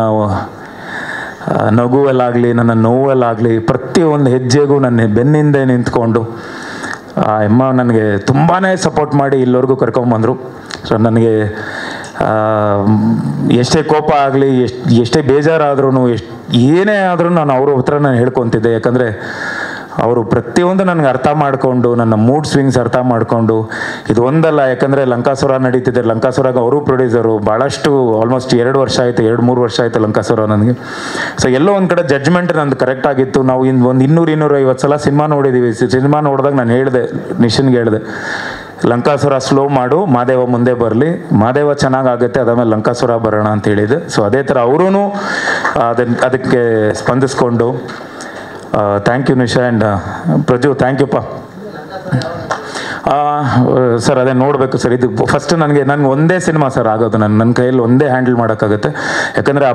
ನಗುವಲ್ಲಾಗಲಿ, ನನ್ನ ನೋವಲ್ಲಾಗಲಿ, ಪ್ರತಿಯೊಂದು ಹೆಜ್ಜೆಗೂ ನನ್ನ ಬೆನ್ನಿಂದೆ ನಿಂತ್ಕೊಂಡು ಅಮ್ಮ ನನಗೆ ತುಂಬಾ ಸಪೋರ್ಟ್ ಮಾಡಿ ಇಲ್ಲಿವರೆಗೂ ಕರ್ಕೊಂಬಂದರು. ಸೊ ನನಗೆ ಎಷ್ಟೇ ಕೋಪ ಆಗಲಿ, ಎಷ್ಟೇ ಬೇಜಾರಾದ್ರೂ, ಏನೇ ಆದರೂ ನಾನು ಅವ್ರ ಹತ್ರ ನಾನು ಹೇಳ್ಕೊತಿದ್ದೆ. ಯಾಕಂದರೆ ಅವರು ಪ್ರತಿಯೊಂದು ನನಗೆ ಅರ್ಥ ಮಾಡಿಕೊಂಡು, ನನ್ನ ಮೂಡ್ ಸ್ವಿಂಗ್ಸ್ ಅರ್ಥ ಮಾಡಿಕೊಂಡು, ಇದು ಒಂದಲ್ಲ, ಯಾಕಂದರೆ ಲಂಕಾಸುರ ನಡೀತಿದೆ, ಲಂಕಾಸುರಾಗ ಅವರು ಪ್ರೊಡ್ಯೂಸರು, ಭಾಳಷ್ಟು ಆಲ್ಮೋಸ್ಟ್ 2 ವರ್ಷ ಆಯಿತು, 2-3 ವರ್ಷ ಆಯಿತು ಲಂಕಾಸುರ ನನಗೆ. ಸೊ ಎಲ್ಲೋ ಒಂದು ಕಡೆ ಜಡ್ಜ್ಮೆಂಟ್ ನಂದು ಕರೆಕ್ಟ್ ಆಗಿತ್ತು. ನಾವು ಒಂದು 200-250 ಸಲ ಸಿನಿಮಾ ನೋಡಿದ್ದೀವಿ. ಸಿನಿಮಾ ನೋಡಿದಾಗ ನಾನು ಹೇಳಿದೆ, ನಿಶನ್ಗೆ ಹೇಳಿದೆ, ಲಂಕಾಸುರ ಸ್ಲೋ ಮಾಡು, ಮಾದೇವ ಮುಂದೆ ಬರಲಿ, ಮಾದೇವ ಚೆನ್ನಾಗಾಗುತ್ತೆ, ಅದಾದಮೇಲೆ ಲಂಕಾಸುರ ಬರೋಣ ಅಂತ ಹೇಳಿದೆ. ಸೊ ಅದೇ ಥರ ಅವರೂ ಅದಕ್ಕೆ ಸ್ಪಂದಿಸ್ಕೊಂಡು, thank you Nisha and Praju, thank ಯುಪ್ಪ ಸರ್. ಅದೇ ನೋಡಬೇಕು ಸರ್, ಇದು ಫಸ್ಟ್ ನನಗೆ ಒಂದೇ ಸಿನಿಮಾ ಸರ್ ಆಗೋದು, ನನ್ನ ಕೈಯಲ್ಲಿ ಒಂದೇ ಹ್ಯಾಂಡಲ್ ಮಾಡೋಕ್ಕಾಗುತ್ತೆ. ಯಾಕಂದರೆ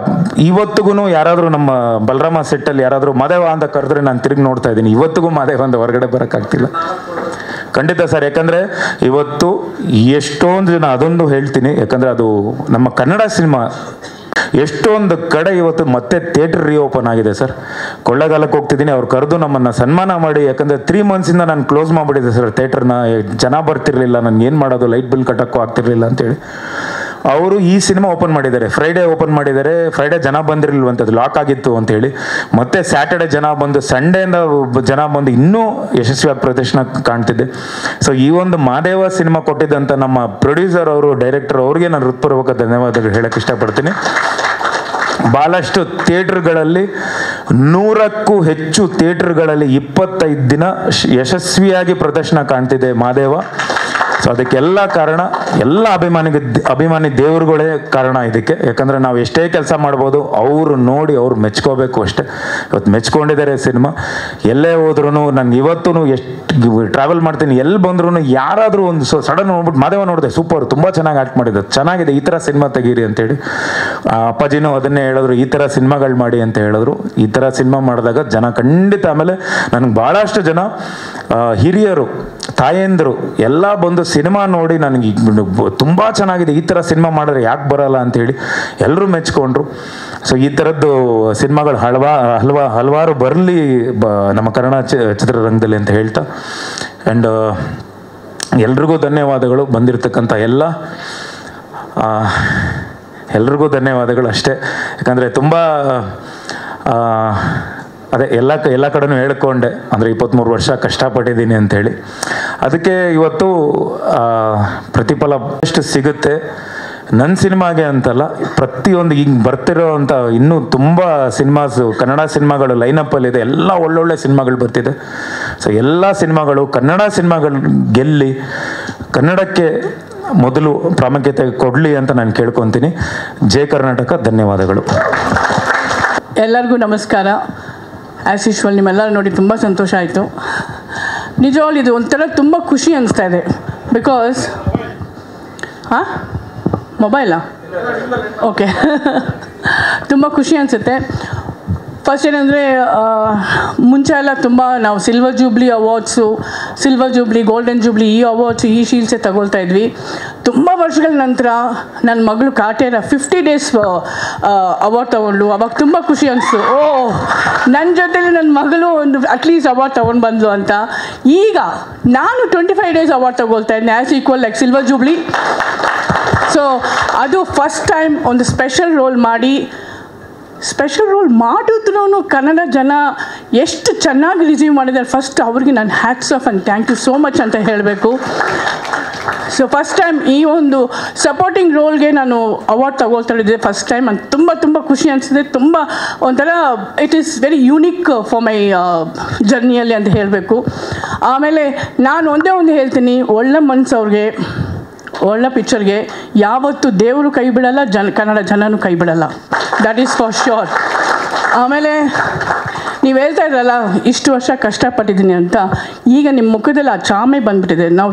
ಇವತ್ತಿಗೂ ಯಾರಾದರೂ ನಮ್ಮ ಬಲರಾಮ ಸೆಟ್ಟಲ್ಲಿ ಯಾರಾದರೂ ಮಾದೇವ ಅಂತ ಕರೆದ್ರೆ ನಾನು ತಿರುಗಿ ನೋಡ್ತಾ ಇದ್ದೀನಿ, ಇವತ್ತಿಗೂ ಮಾದೇವ ಅಂತ ಹೊರಗಡೆ ಬರೋಕ್ಕಾಗ್ತಿಲ್ಲ. ಖಂಡಿತ ಸರ್, ಯಾಕಂದರೆ ಇವತ್ತು ಎಷ್ಟೊಂದು ಜನ, ಅದೊಂದು ಹೇಳ್ತೀನಿ, ಯಾಕಂದರೆ ಅದು ನಮ್ಮ ಕನ್ನಡ ಸಿನಿಮಾ ಎಷ್ಟೊಂದು ಕಡೆ ಇವತ್ತು ಮತ್ತೆ ಥಿಯೇಟರ್ ರೀಓಪನ್ ಆಗಿದೆ ಸರ್. ಕೊಳ್ಳೇಗಾಲಕ್ಕೆ ಹೋಗ್ತಿದ್ದೀನಿ, ಅವ್ರು ಕರೆದು ನಮ್ಮನ್ನು ಸನ್ಮಾನ ಮಾಡಿ, ಯಾಕಂದರೆ 3 ಮಂತ್ಸಿಂದ ನಾನು ಕ್ಲೋಸ್ ಮಾಡಿಬಿಟ್ಟಿದ್ದೆ ಸರ್ ಥಿಯೇಟರ್ನ, ಜನ ಬರ್ತಿರ್ಲಿಲ್ಲ, ನಾನು ಏನು ಮಾಡೋದು, ಲೈಟ್ ಬಿಲ್ ಕಟ್ಟೋಕ್ಕೂ ಆಗ್ತಿರ್ಲಿಲ್ಲ ಅಂತೇಳಿ ಅವರು ಈ ಸಿನಿಮಾ ಓಪನ್ ಮಾಡಿದ್ದಾರೆ. ಫ್ರೈಡೇ ಓಪನ್ ಮಾಡಿದ್ದಾರೆ. ಫ್ರೈಡೇ ಜನ ಬಂದಿರಲಿಲ್ವಂಥದ್ದು, ಲಾಕ್ ಆಗಿತ್ತು ಅಂತೇಳಿ. ಮತ್ತೆ ಸ್ಯಾಟರ್ಡೆ ಜನ ಬಂದು, ಸಂಡೇಯಿಂದ ಜನ ಬಂದು ಇನ್ನೂ ಯಶಸ್ವಿಯಾಗಿ ಪ್ರದರ್ಶನ ಕಾಣ್ತಿದ್ದೆ. ಸೊ ಈ ಒಂದು ಮಾದೇವ ಸಿನಿಮಾ ಕೊಟ್ಟಿದ್ದಂಥ ನಮ್ಮ ಪ್ರೊಡ್ಯೂಸರ್ ಅವರು, ಡೈರೆಕ್ಟರ್ ಅವ್ರಿಗೆ ನಾನು ಹೃತ್ಪೂರ್ವಕ ಧನ್ಯವಾದಗಳು ಹೇಳಕ್ಕೆ ಇಷ್ಟಪಡ್ತೀನಿ. ಭಾಳಷ್ಟು ಥಿಯೇಟ್ರ್ಗಳಲ್ಲಿ 100ಕ್ಕೂ ಹೆಚ್ಚು ಥಿಯೇಟ್ರ್ಗಳಲ್ಲಿ 25 ದಿನ ಯಶಸ್ವಿಯಾಗಿ ಪ್ರದರ್ಶನ ಕಾಣ್ತಿದೆ ಮಾದೇವ. ಸೊ ಅದಕ್ಕೆಲ್ಲ ಕಾರಣ ಎಲ್ಲ ಅಭಿಮಾನಿ ದೇವರುಗಳೇ ಕಾರಣ ಇದಕ್ಕೆ. ಯಾಕಂದರೆ ನಾವು ಎಷ್ಟೇ ಕೆಲಸ ಮಾಡ್ಬೋದು, ಅವರು ನೋಡಿ ಅವ್ರು ಮೆಚ್ಕೋಬೇಕು ಅಷ್ಟೇ. ಇವತ್ತು ಮೆಚ್ಕೊಂಡಿದ್ದಾರೆ ಸಿನಿಮಾ. ಎಲ್ಲೇ ಹೋದ್ರೂ, ನಾನು ಇವತ್ತೂ ಎಷ್ಟು ಟ್ರಾವೆಲ್ ಮಾಡ್ತೀನಿ, ಎಲ್ಲಿ ಬಂದ್ರೂ ಯಾರಾದರೂ ಒಂದು ಸಡನ್ ಹೋಗ್ಬಿಟ್ಟು ಮಾದೇವ ನೋಡಿದೆ, ಸೂಪರ್, ತುಂಬ ಚೆನ್ನಾಗಿ ಆ್ಯಕ್ಟ್ ಮಾಡಿದ್ದು, ಚೆನ್ನಾಗಿದೆ, ಈ ಥರ ಸಿನಿಮಾ ತೆಗೀರಿ ಅಂತೇಳಿ. ಅಪ್ಪಾಜಿನೂ ಅದನ್ನೇ ಹೇಳಿದ್ರು, ಈ ಥರ ಸಿನಿಮಾಗಳು ಮಾಡಿ ಅಂತ ಹೇಳಿದ್ರು. ಈ ಥರ ಸಿನಿಮಾ ಮಾಡಿದಾಗ ಜನ ಖಂಡಿತ, ಆಮೇಲೆ ನನಗೆ ಭಾಳಷ್ಟು ಜನ ಹಿರಿಯರು, ತಾಯಂದರು ಎಲ್ಲ ಬಂದು ಸಿನಿಮಾ ನೋಡಿ ನನಗೆ ತುಂಬ ಚೆನ್ನಾಗಿದೆ, ಈ ಥರ ಸಿನಿಮಾ ಮಾಡಿದ್ರೆ ಯಾಕೆ ಬರಲ್ಲ ಅಂತೇಳಿ ಎಲ್ಲರೂ ಮೆಚ್ಕೊಂಡ್ರು. ಸೊ ಈ ಥರದ್ದು ಸಿನಿಮಾಗಳು ಹಲವಾರು ಬರಲಿ ನಮ್ಮ ಕನ್ನಡ ಚಿತ್ರರಂಗದಲ್ಲಿ ಅಂತ ಹೇಳ್ತಾ, ಆ್ಯಂಡ್ ಎಲ್ರಿಗೂ ಧನ್ಯವಾದಗಳು. ಬಂದಿರತಕ್ಕಂಥ ಎಲ್ರಿಗೂ ಧನ್ಯವಾದಗಳು ಅಷ್ಟೇ. ಯಾಕಂದರೆ ತುಂಬ ಅದೇ ಎಲ್ಲ ಕಡೆನೂ ಹೇಳ್ಕೊಂಡೆ, ಅಂದರೆ 23 ವರ್ಷ ಕಷ್ಟಪಟ್ಟಿದ್ದೀನಿ ಅಂಥೇಳಿ. ಅದಕ್ಕೆ ಇವತ್ತು ಪ್ರತಿಫಲ ಎಷ್ಟು ಸಿಗುತ್ತೆ. ನನ್ನ ಸಿನಿಮಾಗೆ ಅಂತಲ್ಲ, ಪ್ರತಿಯೊಂದು ಈಗ ಬರ್ತಿರೋ ಅಂಥ ಇನ್ನೂ ತುಂಬ ಕನ್ನಡ ಸಿನಿಮಾಗಳು ಲೈನಪ್ಪಲ್ಲಿದೆ. ಎಲ್ಲ ಒಳ್ಳೊಳ್ಳೆ ಸಿನಿಮಾಗಳು ಬರ್ತಿದೆ. ಸೊ ಎಲ್ಲ ಸಿನಿಮಾಗಳು, ಕನ್ನಡ ಸಿನಿಮಾಗಳು ಗೆಲ್ಲಿ, ಕನ್ನಡಕ್ಕೆ ಮೊದಲು ಪ್ರಾಮುಖ್ಯತೆ ಕೊಡಲಿ ಅಂತ ನಾನು ಕೇಳ್ಕೊತೀನಿ. ಜೈ ಕರ್ನಾಟಕ. ಧನ್ಯವಾದಗಳು. ಎಲ್ಲರಿಗೂ ನಮಸ್ಕಾರ. ಆ್ಯಸ್ ಯೂಶ್ವಲ್ ನಿಮ್ಮೆಲ್ಲರೂ ನೋಡಿ ತುಂಬ ಸಂತೋಷ ಆಯಿತು. ನಿಜವಾಗ್ಲೂ ಇದು ಒಂಥರ ತುಂಬ ಖುಷಿ ಅನಿಸ್ತಾ ಇದೆ. ಬಿಕಾಸ್ ಮೊಬೈಲಾ? ಓಕೆ. ತುಂಬ ಖುಷಿ ಅನಿಸುತ್ತೆ. ಫಸ್ಟ್ ಏನಂದರೆ, ಮುಂಚೆ ಎಲ್ಲ ತುಂಬ ನಾವು silver jubilee awards, silver jubilee, golden jubilee, ಈ ಅವಾರ್ಡ್ಸು, ಈ ಶೀಲ್ಡ್ಸೇ ತಗೊಳ್ತಾ ಇದ್ವಿ. ತುಂಬ ವರ್ಷಗಳ ನಂತರ ನನ್ನ ಮಗಳು ಕಾಟೇರ 50 ಡೇಸ್ ಅವಾರ್ಡ್ ತೊಗೊಂಡು, ಅವಾಗ ತುಂಬ ಖುಷಿ ಅನಿಸ್ತು. ನನ್ನ ಜೊತೆಲಿ ನನ್ನ ಮಗಳು ಒಂದು ಅಟ್ಲೀಸ್ಟ್ ಅವಾರ್ಡ್ ತೊಗೊಂಡು ಬಂದ್ಲು ಅಂತ. ಈಗ ನಾನು 25 ಡೇಸ್ ಅವಾರ್ಡ್ ತೊಗೊಳ್ತಾ ಇದ್ದೀನಿ, as equal like silver jubilee. So ಅದು ಫಸ್ಟ್ ಟೈಮ್ ಒಂದು ಸ್ಪೆಷಲ್ ರೋಲ್ ಮಾಡಿದ್ರೂ ಕನ್ನಡ ಜನ ಎಷ್ಟು ಚೆನ್ನಾಗಿ ರಿಸೀವ್ ಮಾಡಿದ್ದಾರೆ. ಫಸ್ಟ್ ಅವ್ರಿಗೆ ನಾನು hats off and thank you so much ಅಂತ ಹೇಳಬೇಕು. ಸೊ ಫಸ್ಟ್ ಟೈಮ್ ಈ ಒಂದು ಸಪೋರ್ಟಿಂಗ್ ರೋಲ್ಗೆ ನಾನು ಅವಾರ್ಡ್ ತಗೊಳ್ತಾ ಇದ್ದೆ ಫಸ್ಟ್ ಟೈಮ್. ಅಂತ ತುಂಬ ಖುಷಿ ಅನಿಸಿದೆ. ತುಂಬ ಒಂಥರ it is very unique for my ಜರ್ನಿಯಲ್ಲಿ ಅಂತ ಹೇಳಬೇಕು. ಆಮೇಲೆ ನಾನು ಒಂದೇ ಒಂದು ಹೇಳ್ತೀನಿ, ಒಳ್ಳೆ ಮನಸ್ಸವ್ರಿಗೆ, ಒಳ್ಳೆ ಪಿಕ್ಚರ್ಗೆ ಯಾವತ್ತೂ ದೇವರು ಕೈ ಬಿಡಲ್ಲ, ಕನ್ನಡ ಜನನೂ ಕೈ ಬಿಡಲ್ಲ. That is for sure. ಆಮೇಲೆ ನೀವು ಹೇಳ್ತಾ ಇದ್ರಲ್ಲ ಇಷ್ಟು ವರ್ಷ ಕಷ್ಟಪಟ್ಟಿದ್ದೀನಿ ಅಂತ, ಈಗ ನಿಮ್ಮ ಮುಖದಲ್ಲಿ ಆ ಚಾಮೆ ಬಂದುಬಿಟ್ಟಿದೆ. ನಾವು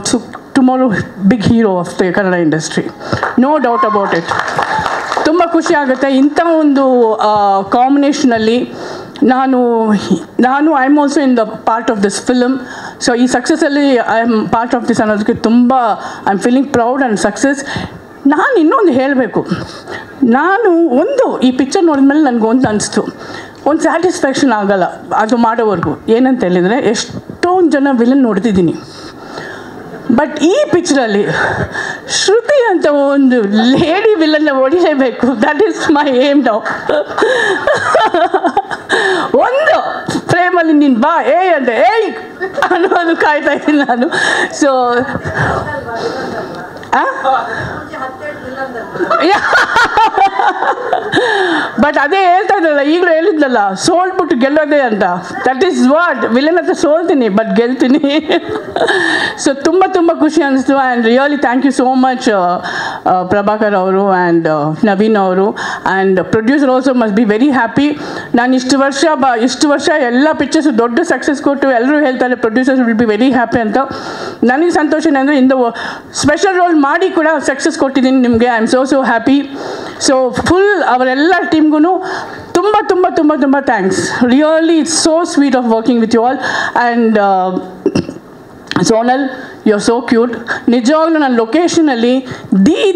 tomorrow big hero of the Kannada industry, no doubt about it. ತುಂಬ ಖುಷಿ ಆಗುತ್ತೆ ಇಂಥ ಒಂದು ಕಾಂಬಿನೇಷನಲ್ಲಿ. ನಾನು I am also in the part of this film. So ಈ ಸಕ್ಸಸ್ಸಲ್ಲಿ I am part of this ಅನ್ನೋದಕ್ಕೆ ತುಂಬ I am feeling proud and success. ನಾನು ಇನ್ನೊಂದು ಹೇಳಬೇಕು, ಈ ಪಿಕ್ಚರ್ ನೋಡಿದ್ಮೇಲೆ ನನಗೊಂದು ಅನಿಸ್ತು, ಒಂದು ಸ್ಯಾಟಿಸ್ಫ್ಯಾಕ್ಷನ್ ಆಗಲ್ಲ ಅದು ಮಾಡೋವರೆಗೂ. ಏನಂತ ಹೇಳಿದರೆ, ಎಷ್ಟೊಂದು ಜನ ವಿಲನ್ ನೋಡ್ತಿದ್ದೀನಿ, ಬಟ್ ಈ ಪಿಕ್ಚರಲ್ಲಿ ಶ್ರುತಿ ಅಂತ ಒಂದು ಲೇಡಿ ವಿಲನ್ನ ಹೊಡಿಲೇಬೇಕು. That is my aim now. ಒಂದು ಪ್ರೇಮ ಟೈಮಲ್ಲಿ ನೀನು ಬಾ ಅಂತ ಅನ್ನೋದು ಕಾಯ್ತಾ ಇದ್ದೀನಿ ನಾನು. ಸೊ ಬಟ್ ಅದೇ ಹೇಳ್ತಾ ಇದ್ದಲ್ಲ, ಈಗಲೂ ಹೇಳಿದ್ನಲ್ಲ, ಸೋಲ್ಬಿಟ್ಟು ಗೆಲ್ಲೋದೇ ಅಂತ. ದಟ್ ಈಸ್ ವಾಟ್, ವಿಲನ್ ಹತ್ರ ಸೋಲ್ತೀನಿ ಬಟ್ ಗೆಲ್ತೀನಿ. ಸೊ ತುಂಬ ತುಂಬ ಖುಷಿ ಅನಿಸ್ತು. And really thank you so much Prabhakar ಅವರು ಆ್ಯಂಡ್ ನವೀನ್ ಅವರು. And producer also must be very happy. ನಾನು ಇಷ್ಟು ವರ್ಷ ಎಲ್ಲ ಪಿಕ್ಚರ್ಸು ದೊಡ್ಡ ಸಕ್ಸಸ್ ಕೊಟ್ಟು ಎಲ್ಲರೂ ಹೇಳ್ತಾರೆ producers will be very happy ಅಂತ. ನನಗೆ ಸಂತೋಷನೇ ಅಂದರೆ ಇಂದು ಸ್ಪೆಷಲ್ ರೋಲ್ ಮಾಡಿ ಕೂಡ ಸಕ್ಸಸ್ ಕೊಟ್ಟಿದ್ದೀನಿ ನಿಮಗೆ. I am so happy. So full ಅವರೆಲ್ಲ ಟೀಮ್ಗೂ ತುಂಬ ತುಂಬ ತುಂಬ ತುಂಬ thanks. Really it's so sweet of working with you all. And Sonal, you are so cute. ನಿಜವಾಗ್ಲೂ ನನ್ನ ಲೊಕೇಶನಲ್ಲಿ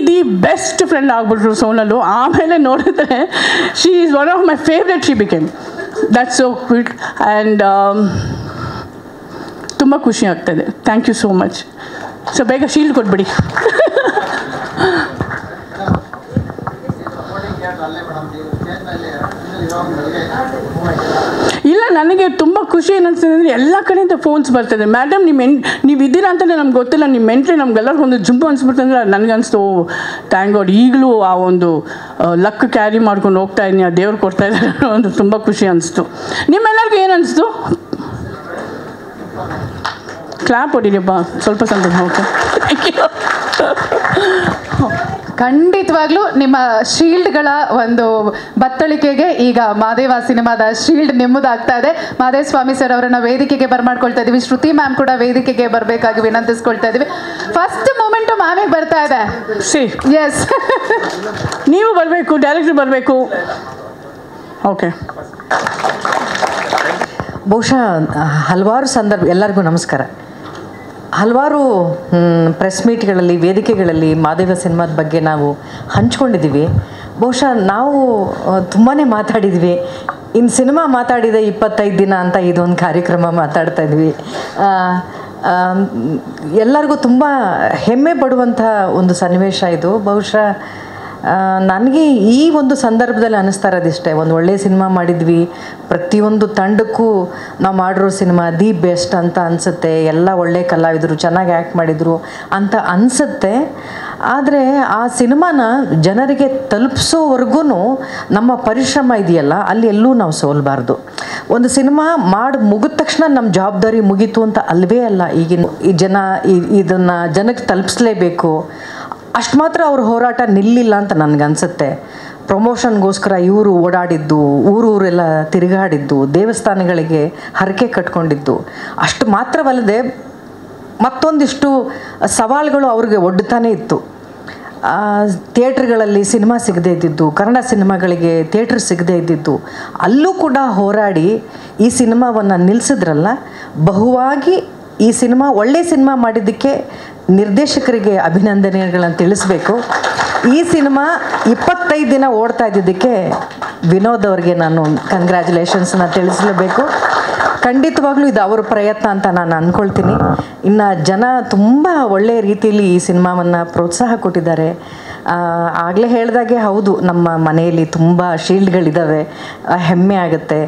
ದಿ ಬೆಸ್ಟ್ ಫ್ರೆಂಡ್ ಆಗ್ಬಿಟ್ರು ಸೋನಲು. ಆಮೇಲೆ ನೋಡಿದ್ರೆ she is one of my favourite. She became that so cute. And ತುಂಬ ಖುಷಿ ಆಗ್ತಾಯಿದೆ. Thank you so much. So ಬೇಗ ಶೀಲ್ಡ್ ಕೊಟ್ಬಿಡಿ. ಇಲ್ಲ, ನನಗೆ ತುಂಬ ಖುಷಿ ಏನಿಸ್ತದೆ ಅಂದರೆ ಎಲ್ಲ ಕಡೆಯಿಂದ ಫೋನ್ಸ್ ಬರ್ತದೆ. ಮೇಡಮ್ ನೀವು ಇದ್ದೀರಾ ಅಂತಲೇ ನಮ್ಗೆ ಗೊತ್ತಿಲ್ಲ, ನಿಮ್ಮ ಎಂಟ್ರಿ ನಮ್ಗೆಲ್ಲರಿಗೂ ಒಂದು ಜುಂಬು ಅನಿಸ್ಬಿಡ್ತಂದ್ರೆ ನನಗನ್ನಿಸ್ತು ಥ್ಯಾಂಕ್ ಗಾಡ್ ಈಗಲೂ ಆ ಒಂದು ಲಕ್ ಕ್ಯಾರಿ ಮಾಡ್ಕೊಂಡು ಹೋಗ್ತಾ ಇದ್ದೀನಿ, ಆ ದೇವ್ರು ಕೊಡ್ತಾ ಇದ್ದಾರೆ ಅನ್ನೋ ಒಂದು ತುಂಬ ಖುಷಿ ಅನಿಸ್ತು. ನಿಮ್ಮೆಲ್ಲರಿಗೂ ಏನು ಅನಿಸ್ತು? ಕ್ಲಾಪ್ ಹೊಡಿರಿಯಪ್ಪ ಸ್ವಲ್ಪ ಸಂತೋಷ. Okay, thank you. ಖಂಡಿತವಾಗ್ಲೂ ನಿಮ್ಮ ಶೀಲ್ಡ್ಗಳ ಒಂದು ಬತ್ತಳಿಕೆಗೆ ಈಗ ಮಾದೇವ ಸಿನಿಮಾದ ಶೀಲ್ಡ್ ನಿಮ್ಮದಾಗ್ತಾ ಇದೆ. ಮಾದೇವ ಸ್ವಾಮಿ ಸರ್ ಅವರನ್ನ ವೇದಿಕೆಗೆ ಬರ್ಮಾಡ್ಕೊಳ್ತಾ ಇದೀವಿ. ಶ್ರುತಿ ಮ್ಯಾಮ್ ಕೂಡ ವೇದಿಕೆಗೆ ಬರಬೇಕಾಗಿ ವಿನಂತಿಸ್ಕೊಳ್ತಾ ಇದೀವಿ. ಫಸ್ಟ್ ಮೂಮೆಂಟು ಮ್ಯಾಮಿಗೆ ಬರ್ತಾ ಇದೆ. ಎಸ್, ನೀವು ಬರಬೇಕು, ಡೈರೆಕ್ಟರ್ ಬರಬೇಕು. ಓಕೆ. ಬಹುಶಃ ಹಲವಾರು ಸಂದರ್ಭ, ಎಲ್ಲರಿಗೂ ನಮಸ್ಕಾರ. ಹಲವಾರು ಪ್ರೆಸ್ ಮೀಟ್ಗಳಲ್ಲಿ, ವೇದಿಕೆಗಳಲ್ಲಿ ಮಾದೇವ ಸಿನಿಮಾದ ಬಗ್ಗೆ ನಾವು ಹಂಚ್ಕೊಂಡಿದ್ದೀವಿ. ಬಹುಶಃ ನಾವು ತುಂಬಾ ಮಾತಾಡಿದ್ವಿ. ಇನ್ನು ಸಿನಿಮಾ ಮಾತಾಡಿದೆ 25 ದಿನ ಅಂತ ಇದೊಂದು ಕಾರ್ಯಕ್ರಮ ಮಾತಾಡ್ತಾ ಇದ್ವಿ. ಎಲ್ಲರಿಗೂ ತುಂಬ ಹೆಮ್ಮೆ ಪಡುವಂಥ ಒಂದು ಸನ್ನಿವೇಶ ಇದು. ಬಹುಶಃ ನನಗೆ ಈ ಒಂದು ಸಂದರ್ಭದಲ್ಲಿ ಅನ್ನಿಸ್ತಾ ಇರೋದಿಷ್ಟೇ, ಒಂದು ಒಳ್ಳೆಯ ಸಿನಿಮಾ ಮಾಡಿದ್ವಿ, ಪ್ರತಿಯೊಂದು ತಂಡಕ್ಕೂ ನಾವು ಮಾಡಿರೋ ಸಿನಿಮಾ ದಿ ಬೆಸ್ಟ್ ಅಂತ ಅನಿಸುತ್ತೆ. ಎಲ್ಲ ಒಳ್ಳೆ ಕಲಾವಿದರು ಚೆನ್ನಾಗಿ ಆ್ಯಕ್ಟ್ ಮಾಡಿದರು ಅಂತ ಅನಿಸುತ್ತೆ. ಆದರೆ ಆ ಸಿನಿಮಾನ ಜನರಿಗೆ ತಲುಪಿಸೋವರೆಗೂ ನಮ್ಮ ಪರಿಶ್ರಮ ಇದೆಯಲ್ಲ, ಅಲ್ಲಿ ಎಲ್ಲೂ ನಾವು ಸೋಲ್ಬಾರ್ದು. ಒಂದು ಸಿನಿಮಾ ಮಾಡಿ ಮುಗಿದ ತಕ್ಷಣ ನಮ್ಮ ಜವಾಬ್ದಾರಿ ಮುಗೀತು ಅಂತ ಅಲ್ವೇ ಅಲ್ಲ. ಈಗಿನ ಈ ಇದನ್ನು ಜನಕ್ಕೆ ತಲುಪಿಸ್ಲೇಬೇಕು. ಅಷ್ಟು ಮಾತ್ರ ಅವ್ರ ಹೋರಾಟ ನಿಲ್ಲಿಲ್ಲ ಅಂತ ನನಗನ್ಸುತ್ತೆ. ಪ್ರಮೋಷನ್ಗೋಸ್ಕರ ಇವರು ಓಡಾಡಿದ್ದು, ಊರೆಲ್ಲ ತಿರುಗಾಡಿದ್ದು, ದೇವಸ್ಥಾನಗಳಿಗೆ ಹರಕೆ ಕಟ್ಕೊಂಡಿದ್ದು ಅಷ್ಟು ಮಾತ್ರವಲ್ಲದೆ ಮತ್ತೊಂದಿಷ್ಟು ಸವಾಲುಗಳು ಅವ್ರಿಗೆ ಒಡ್ತಾನೇ ಇತ್ತು. ಥಿಯೇಟ್ರ್ಗಳಲ್ಲಿ ಸಿನಿಮಾ ಸಿಗದೇ ಇದ್ದಿದ್ದು, ಕನ್ನಡ ಸಿನಿಮಾಗಳಿಗೆ ಥಿಯೇಟ್ರ್ ಸಿಗದೇ ಇದ್ದಿದ್ದು, ಅಲ್ಲೂ ಕೂಡ ಹೋರಾಡಿ ಈ ಸಿನಿಮಾವನ್ನು ನಿಲ್ಲಿಸಿದ್ರಲ್ಲ. ಬಹುವಾಗಿ ಈ ಸಿನಿಮಾ ಒಳ್ಳೆಯ ಸಿನಿಮಾ ಮಾಡಿದ್ದಕ್ಕೆ ನಿರ್ದೇಶಕರಿಗೆ ಅಭಿನಂದನೆಗಳನ್ನು ತಿಳಿಸ್ಬೇಕು. ಈ ಸಿನಿಮಾ 25 ದಿನ ಓಡ್ತಾ ಇದ್ದಿದ್ದಕ್ಕೆ ವಿನೋದ್ ಅವ್ರಿಗೆ ನಾನು ಕಂಗ್ರ್ಯಾಚುಲೇಷನ್ಸನ್ನ ತಿಳಿಸಲೇಬೇಕು. ಖಂಡಿತವಾಗ್ಲೂ ಇದು ಅವರ ಪ್ರಯತ್ನ ಅಂತ ನಾನು ಅಂದ್ಕೊಳ್ತೀನಿ. ಇನ್ನು ಜನ ತುಂಬ ಒಳ್ಳೆಯ ರೀತಿಯಲ್ಲಿ ಈ ಸಿನಿಮಾವನ್ನು ಪ್ರೋತ್ಸಾಹ ಕೊಟ್ಟಿದ್ದಾರೆ. ಆಗಲೇ ಹೇಳಿದಾಗೆ ಹೌದು, ನಮ್ಮ ಮನೆಯಲ್ಲಿ ತುಂಬ ಶೀಲ್ಡ್ಗಳಿದ್ದಾವೆ, ಹೆಮ್ಮೆ ಆಗುತ್ತೆ.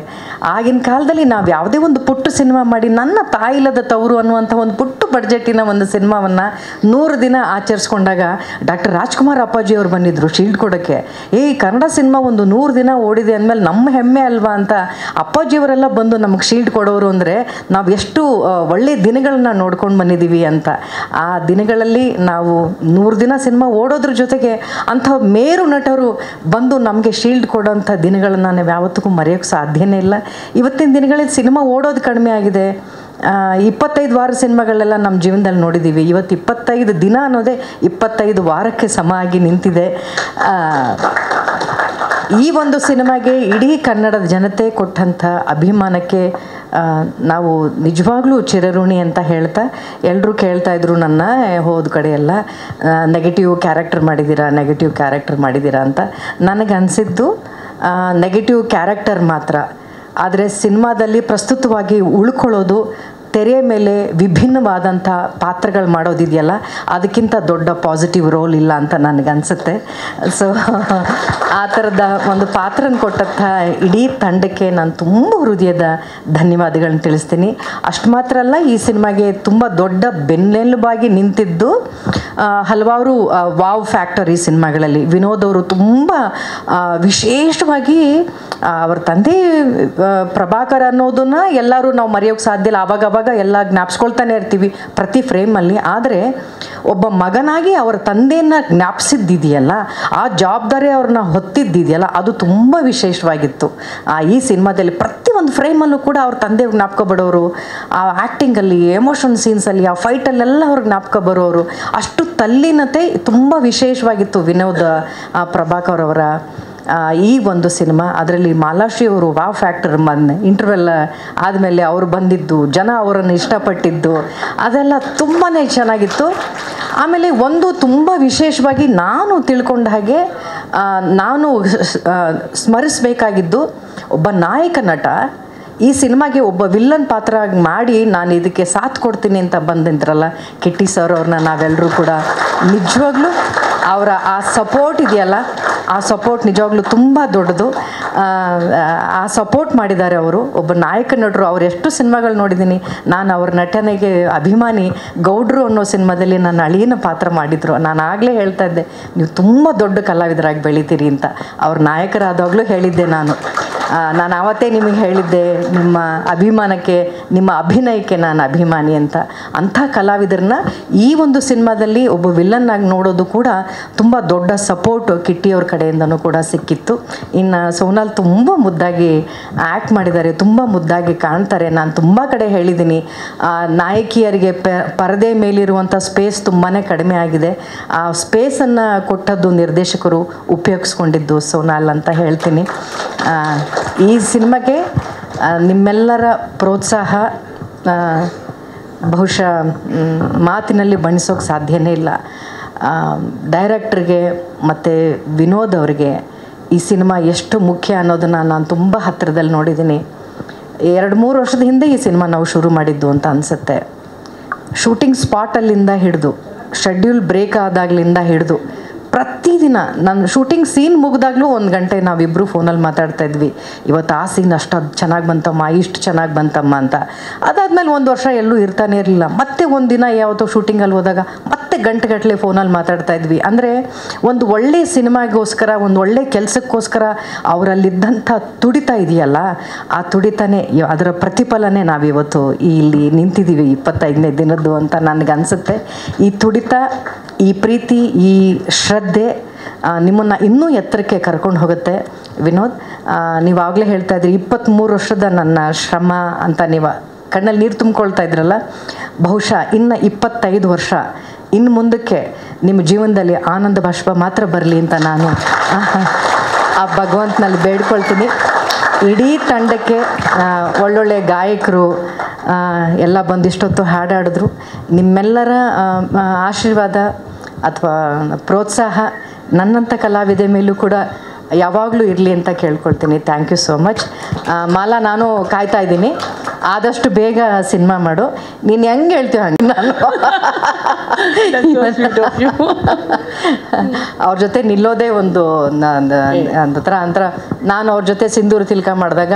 ಆಗಿನ ಕಾಲದಲ್ಲಿ ನಾವು ಯಾವುದೇ ಒಂದು ಪುಟ್ಟ ಸಿನಿಮಾ ಮಾಡಿ, ನನ್ನ ತಾಯಿಲ್ಲದ ತವರು ಅನ್ನುವಂಥ ಒಂದು ಪುಟ್ಟ ಬಡ್ಜೆಟ್ಟಿನ ಒಂದು ಸಿನಿಮಾವನ್ನು 100 ದಿನ ಆಚರಿಸ್ಕೊಂಡಾಗ ಡಾಕ್ಟರ್ ರಾಜ್ಕುಮಾರ್ ಅಪ್ಪಾಜಿಯವರು ಬಂದಿದ್ದರು ಶೀಲ್ಡ್ ಕೊಡೋಕ್ಕೆ. ಕನ್ನಡ ಸಿನಿಮಾ ಒಂದು 100 ದಿನ ಓಡಿದೆ ಅಂದಮೇಲೆ ನಮ್ಮ ಹೆಮ್ಮೆ ಅಲ್ವಾ ಅಂತ ಅಪ್ಪಾಜಿಯವರೆಲ್ಲ ಬಂದು ನಮಗೆ ಶೀಲ್ಡ್ ಕೊಡೋರು ಅಂದರೆ ನಾವು ಎಷ್ಟು ಒಳ್ಳೆಯ ದಿನಗಳನ್ನ ನೋಡ್ಕೊಂಡು ಬಂದಿದ್ದೀವಿ ಅಂತ. ಆ ದಿನಗಳಲ್ಲಿ ನಾವು 100 ದಿನ ಸಿನಿಮಾ ಓಡೋದ್ರ ಜೊತೆಗೆ ಅಂಥ ಮೇರು ನಟರು ಬಂದು ನಮಗೆ ಶೀಲ್ಡ್ ಕೊಡೋಂಥ ದಿನಗಳನ್ನು ನಾವು ಯಾವತ್ತಿಗೂ ಮರೆಯೋಕ್ಕೆ ಸಾಧ್ಯನೇ ಇಲ್ಲ. ಇವತ್ತಿನ ದಿನಗಳಲ್ಲಿ ಸಿನಿಮಾ ಓಡೋದು ಕಡಿಮೆ ಆಗಿದೆ. 25 ವಾರ ಸಿನಿಮಾಗಳೆಲ್ಲ ನಮ್ಮ ಜೀವನದಲ್ಲಿ ನೋಡಿದ್ದೀವಿ. ಇವತ್ತು 25 ದಿನ ಅನ್ನೋದೇ 25 ವಾರಕ್ಕೆ ಸಮ ಆಗಿ ನಿಂತಿದೆ. ಈ ಒಂದು ಸಿನಿಮಾಗೆ ಇಡೀ ಕನ್ನಡದ ಜನತೆ ಕೊಟ್ಟಂಥ ಅಭಿಮಾನಕ್ಕೆ ನಾವು ನಿಜವಾಗ್ಲೂ ಚಿರಋಣಿ ಅಂತ ಹೇಳ್ತಾ, ಎಲ್ಲರೂ ಕೇಳ್ತಾಯಿದ್ರು ನನ್ನ ಹೋದ ಕಡೆ ಎಲ್ಲ ನೆಗೆಟಿವ್ ಕ್ಯಾರೆಕ್ಟರ್ ಮಾಡಿದ್ದೀರಾ ಅಂತ. ನನಗೆ ಅನಿಸಿದ್ದು ನೆಗೆಟಿವ್ ಕ್ಯಾರೆಕ್ಟರ್ ಮಾತ್ರ. ಆದರೆ ಸಿನಿಮಾದಲ್ಲಿ ಪ್ರಸ್ತುತವಾಗಿ ಉಳ್ಕೊಳ್ಳೋದು ತೆರೆಯ ಮೇಲೆ ವಿಭಿನ್ನವಾದಂಥ ಪಾತ್ರಗಳು ಮಾಡೋದಿದೆಯಲ್ಲ, ಅದಕ್ಕಿಂತ ದೊಡ್ಡ ಪಾಸಿಟಿವ್ ರೋಲ್ ಇಲ್ಲ ಅಂತ ನನಗನ್ಸುತ್ತೆ. ಸೊ ಆ ಥರದ ಒಂದು ಪಾತ್ರನ ಕೊಟ್ಟಂಥ ಇಡೀ ತಂಡಕ್ಕೆ ನಾನು ತುಂಬ ಹೃದಯದ ಧನ್ಯವಾದಗಳನ್ನ ತಿಳಿಸ್ತೀನಿ. ಅಷ್ಟು ಮಾತ್ರ ಅಲ್ಲ, ಈ ಸಿನಿಮಾಗೆ ತುಂಬ ದೊಡ್ಡ ಬೆನ್ನೆಲುಬಾಗಿ ನಿಂತಿದ್ದು ಹಲವಾರು ವಾವ್ ಫ್ಯಾಕ್ಟರ್ ಈ ಸಿನಿಮಾಗಳಲ್ಲಿ. ವಿನೋದ್ ಅವರು ತುಂಬ ವಿಶೇಷವಾಗಿ ಅವ್ರ ತಂದೆ ಪ್ರಭಾಕರ್ ಅನ್ನೋದನ್ನ ಎಲ್ಲರೂ ನಾವು ಮರೆಯೋಕ್ಕೆ ಸಾಧ್ಯ ಇಲ್ಲ. ಆವಾಗ ಎಲ್ಲ ಜ್ಞಾಪಿಸ್ಕೊಳ್ತಾನೆ ಇರ್ತೀವಿ ಪ್ರತಿ ಫ್ರೇಮಲ್ಲಿ. ಆದರೆ ಒಬ್ಬ ಮಗನಾಗಿ ಅವರ ತಂದೆಯನ್ನು ಜ್ಞಾಪಿಸಿದ್ದಿದೆಯಲ್ಲ, ಆ ಜವಾಬ್ದಾರಿ ಅವ್ರನ್ನ ಹೊತ್ತಿದ್ದಿದೆಯಲ್ಲ, ಅದು ತುಂಬ ವಿಶೇಷವಾಗಿತ್ತು. ಈ ಸಿನಿಮಾದಲ್ಲಿ ಪ್ರತಿಯೊಂದು ಫ್ರೇಮಲ್ಲೂ ಕೂಡ ಅವ್ರ ತಂದೆ ಜ್ಞಾಪಕ ಬರೋರು, ಆ ಆ್ಯಕ್ಟಿಂಗಲ್ಲಿ, ಎಮೋಷನ್ ಸೀನ್ಸಲ್ಲಿ, ಆ ಫೈಟಲ್ಲೆಲ್ಲ ಅವ್ರಿಗೆ ಜ್ಞಾಪಕ ಬರೋರು. ಅಷ್ಟು ತಲ್ಲೀನತೆ ತುಂಬ ವಿಶೇಷವಾಗಿತ್ತು ವಿನೋದ್ ಪ್ರಭಾಕರ್ ಅವರ ಈ ಒಂದು ಸಿನಿಮಾ. ಅದರಲ್ಲಿ ಮಾಲಾಶ್ರೀ ಅವರು ವಾವ್ ಫ್ಯಾಕ್ಟರ್. ಇಂಟರ್ವೆಲ್ ಆದಮೇಲೆ ಅವರು ಬಂದಿದ್ದು, ಜನ ಅವರನ್ನು ಇಷ್ಟಪಟ್ಟಿದ್ದು, ಅದೆಲ್ಲ ತುಂಬಾ ಚೆನ್ನಾಗಿತ್ತು. ಆಮೇಲೆ ಒಂದು ತುಂಬ ವಿಶೇಷವಾಗಿ ನಾನು ತಿಳ್ಕೊಂಡ ಹಾಗೆ ನಾನು ಸ್ಮರಿಸಬೇಕಾಗಿದ್ದು, ಒಬ್ಬ ನಾಯಕ ನಟ ಈ ಸಿನಿಮಾಗೆ ಒಬ್ಬ ವಿಲ್ಲನ್ ಪಾತ್ರ ಮಾಡಿ ನಾನು ಇದಕ್ಕೆ ಸಾಥ್ ಕೊಡ್ತೀನಿ ಅಂತ ಬಂದಿದ್ರಲ್ಲ ಕಿಟ್ಟಿ ಸರ್ ಅವ್ರನ್ನ ನಾವೆಲ್ಲರೂ ಕೂಡ ನಿಜವಾಗ್ಲೂ ಅವರ ಆ ಸಪೋರ್ಟ್ ಇದೆಯಲ್ಲ, ಆ ಸಪೋರ್ಟ್ ನಿಜವಾಗ್ಲೂ ತುಂಬ ದೊಡ್ಡದು. ಆ ಸಪೋರ್ಟ್ ಮಾಡಿದ್ದಾರೆ ಅವರು. ಒಬ್ಬ ನಾಯಕ ನಟರು, ಅವ್ರು ಎಷ್ಟು ಸಿನಿಮಾಗಳು ನೋಡಿದ್ದೀನಿ ನಾನು. ಅವ್ರ ನಟನೆಗೆ ಅಭಿಮಾನಿ. ಗೌಡ್ರು ಅನ್ನೋ ಸಿನಿಮಾದಲ್ಲಿ ನನ್ನ ಅಳಿಯನ ಪಾತ್ರ ಮಾಡಿದರು. ನಾನು ಆಗಲೇ ಹೇಳ್ತಾ ಇದ್ದೆ, ನೀವು ತುಂಬ ದೊಡ್ಡ ಕಲಾವಿದರಾಗಿ ಬೆಳಿತೀರಿ ಅಂತ. ಅವ್ರ ನಾಯಕರಾದಾಗಲೂ ಹೇಳಿದ್ದೆ ನಾನು ಆವತ್ತೇ ನಿಮಗೆ ಹೇಳಿದ್ದೆ, ನಿಮ್ಮ ಅಭಿಮಾನಕ್ಕೆ, ನಿಮ್ಮ ಅಭಿನಯಕ್ಕೆ ನಾನು ಅಭಿಮಾನಿ ಅಂತ. ಅಂಥ ಕಲಾವಿದರನ್ನ ಈ ಒಂದು ಸಿನಿಮಾದಲ್ಲಿ ಒಬ್ಬ ವಿಲ್ಲನ್ನಾಗಿ ನೋಡೋದು ಕೂಡ ತುಂಬ ದೊಡ್ಡ ಸಪೋರ್ಟ್ ಕಿಟ್ಟಿಯವ್ರ ಕಡೆಯಿಂದನೂ ಕೂಡ ಸಿಕ್ಕಿತ್ತು. ಇನ್ನು ಸೋನಾಲ್ ತುಂಬ ಮುದ್ದಾಗಿ ಆ್ಯಕ್ಟ್ ಮಾಡಿದ್ದಾರೆ, ತುಂಬ ಮುದ್ದಾಗಿ ಕಾಣ್ತಾರೆ. ನಾನು ತುಂಬ ಕಡೆ ಹೇಳಿದ್ದೀನಿ, ನಾಯಕಿಯರಿಗೆ ಪರದೆ ಮೇಲಿರುವಂಥ ಸ್ಪೇಸ್ ತುಂಬಾ ಕಡಿಮೆ ಆಗಿದೆ. ಆ ಸ್ಪೇಸನ್ನು ಕೊಟ್ಟದ್ದು ನಿರ್ದೇಶಕರು ಉಪಯೋಗಿಸ್ಕೊಂಡಿದ್ದು ಸೋನಾಲ್ ಅಂತ ಹೇಳ್ತೀನಿ. ಈ ಸಿನಿಮಾಗೆ ನಿಮ್ಮೆಲ್ಲರ ಪ್ರೋತ್ಸಾಹ ಬಹುಶಃ ಮಾತಿನಲ್ಲಿ ಬಣ್ಣಿಸೋಕೆ ಸಾಧ್ಯನೇ ಇಲ್ಲ. ಡೈರೆಕ್ಟ್ರಿಗೆ ಮತ್ತು ವಿನೋದ್ ಅವರಿಗೆ ಈ ಸಿನಿಮಾ ಎಷ್ಟು ಮುಖ್ಯ ಅನ್ನೋದನ್ನು ನಾನು ತುಂಬ ಹತ್ತಿರದಲ್ಲಿ ನೋಡಿದ್ದೀನಿ. 2-3 ವರ್ಷದ ಹಿಂದೆ ಈ ಸಿನಿಮಾ ನಾವು ಶುರು ಮಾಡಿದ್ದು ಅಂತ ಅನಿಸುತ್ತೆ. ಶೂಟಿಂಗ್ ಸ್ಪಾಟಲ್ಲಿಂದ ಹಿಡಿದು, ಶೆಡ್ಯೂಲ್ ಬ್ರೇಕ್ ಆದಾಗಲಿಂದ ಹಿಡಿದು ಪ್ರತಿದಿನ ನನ್ನ ಶೂಟಿಂಗ್ ಸೀನ್ ಮುಗಿದಾಗಲೂ 1 ಗಂಟೆ ನಾವಿಬ್ಬರು ಫೋನಲ್ಲಿ ಮಾತಾಡ್ತಾ ಇದ್ವಿ. ಇವತ್ತು ಆ ಸೀನ್ ಅಷ್ಟು ಚೆನ್ನಾಗಿ ಬಂತಮ್ಮ, ಇಷ್ಟು ಚೆನ್ನಾಗಿ ಬಂತಮ್ಮ ಅಂತ. ಅದಾದಮೇಲೆ 1 ವರ್ಷ ಎಲ್ಲೂ ಇರ್ತಾನೆ ಇರಲಿಲ್ಲ. ಮತ್ತೆ ಒಂದಿನ ಯಾವತ್ತೋ ಶೂಟಿಂಗಲ್ಲಿ ಹೋದಾಗ ಮತ್ತೆ ಗಂಟೆಗಟ್ಟಲೆ ಫೋನಲ್ಲಿ ಮಾತಾಡ್ತಾ ಇದ್ವಿ. ಅಂದರೆ ಒಂದು ಒಳ್ಳೆಯ ಸಿನಿಮಾಗೋಸ್ಕರ, ಒಂದು ಒಳ್ಳೆಯ ಕೆಲಸಕ್ಕೋಸ್ಕರ ಅವರಲ್ಲಿದ್ದಂಥ ತುಡಿತ ಇದೆಯಲ್ಲ, ಆ ತುಡಿತನೇ, ಅದರ ಪ್ರತಿಫಲನೇ ನಾವಿವತ್ತು ಇಲ್ಲಿ ನಿಂತಿದ್ದೀವಿ 25ನೇ ದಿನದ್ದು ಅಂತ ನನಗನ್ಸುತ್ತೆ. ಈ ತುಡಿತ, ಈ ಪ್ರೀತಿ, ಈ ಶ್ರದ್ಧೆ ನಿಮ್ಮನ್ನು ಇನ್ನೂ ಎತ್ತರಕ್ಕೆ ಕರ್ಕೊಂಡು ಹೋಗುತ್ತೆ. ವಿನೋದ್, ನೀವಾಗಲೇ ಹೇಳ್ತಾ ಇದ್ರಿ 23 ವರ್ಷದ ನನ್ನ ಶ್ರಮ ಅಂತ ನೀವು ಕಣ್ಣಲ್ಲಿ ನೀರು ತುಂಬಿಕೊಳ್ತಾ ಇದ್ರಲ್ಲ. ಬಹುಶಃ ಇನ್ನು 25 ವರ್ಷ ಇನ್ನು ಮುಂದಕ್ಕೆ ನಿಮ್ಮ ಜೀವನದಲ್ಲಿ ಆನಂದ ಬಾಷ್ಪ ಮಾತ್ರ ಬರಲಿ ಅಂತ ನಾನು ಆ ಭಗವಂತನಲ್ಲಿ ಬೇಡ್ಕೊಳ್ತೀನಿ. ಇಡೀ ತಂಡಕ್ಕೆ ಒಳ್ಳೊಳ್ಳೆ ಗಾಯಕರು ಎಲ್ಲ ಬಂದಿಷ್ಟೊತ್ತು ಹಾಡಾಡಿದ್ರು. ನಿಮ್ಮೆಲ್ಲರ ಆಶೀರ್ವಾದ ಅಥವಾ ಪ್ರೋತ್ಸಾಹ ನನ್ನಂಥ ಕಲಾವಿದೆ ಮೇಲೂ ಕೂಡ ಯಾವಾಗಲೂ ಇರಲಿ ಅಂತ ಕೇಳ್ಕೊಳ್ತೀನಿ. Thank you so much. Mala, ನಾನು ಕಾಯ್ತಾ ಇದ್ದೀನಿ, ಆದಷ್ಟು ಬೇಗ ಸಿನಿಮಾ ಮಾಡು. ನೀನು ಹೆಂಗೆ ಹೇಳ್ತೀವಿ ಹಂಗೆ ನಾನು ಅವ್ರ ಜೊತೆ ನಿಲ್ಲೋದೇ ಒಂದು ಅಂತರ. ನಾನು ಅವ್ರ ಜೊತೆ ಸಿಂಧೂರು ತಿಲ್ಕ ಮಾಡಿದಾಗ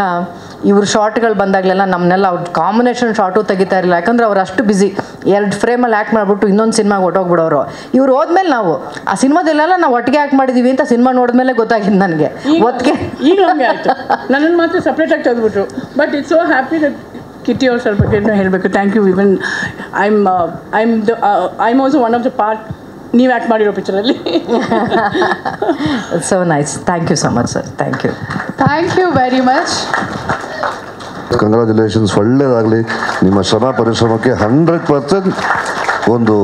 ಇವ್ರ ಶಾರ್ಟ್ಗಳು ಬಂದಾಗಲೆಲ್ಲ ನಮ್ಮನ್ನೆಲ್ಲ ಅವ್ರ ಕಾಂಬಿನೇಷನ್ ಶಾರ್ಟು ತೆಗಿತಾ ಇರಲಿಲ್ಲ. ಯಾಕಂದ್ರೆ ಅವ್ರು ಅಷ್ಟು ಬ್ಯುಸಿ, 2 ಫ್ರೇಮಲ್ಲಿ ಆ್ಯಕ್ಟ್ ಮಾಡಿಬಿಟ್ಟು ಇನ್ನೊಂದು ಸಿನಿಮಾಗೆ ಹೊಟ್ಟೋಗ್ಬಿಡೋರು. ಇವ್ರು ಹೋದ್ಮೇಲೆ ನಾವು ಆ ಸಿನಿಮಾದಲ್ಲೆಲ್ಲ ನಾವು ಒಟ್ಟಿಗೆ ಆ್ಯಕ್ಟ್ ಮಾಡಿದ್ದೀವಿ ಅಂತ ಸಿನಿಮಾ ನೋಡಿದ್ಮೇಲೆ ಗೊತ್ತಾಗಿದ್ದು ನನಗೆ. ಒತ್ತಿಗೆ ಈಗ ನಮಗೆ ಆಯಿತು, ನನ್ನನ್ನು ಮಾತ್ರ ಸಪ್ರೇಟಾಗಿ ತೆಗೆದ್ಬಿಟ್ರು. But it's so happy that Kitty ಅವ್ರ ಸ್ವಲ್ಪ ಹೇಳಬೇಕು. Thank you. Even I am also one of the part ನೀವು ಆ್ಯಕ್ಟ್ ಮಾಡಿರೋ ಪಿಕ್ಚರಲ್ಲಿ. So nice. Thank you so much sir. Thank you very much. Congratulations. ಒಳ್ಳೆಯದಾಗಲಿ. ನಿಮ್ಮ ಶ್ರಮ ಪರಿಶ್ರಮಕ್ಕೆ 100% ಒಂದು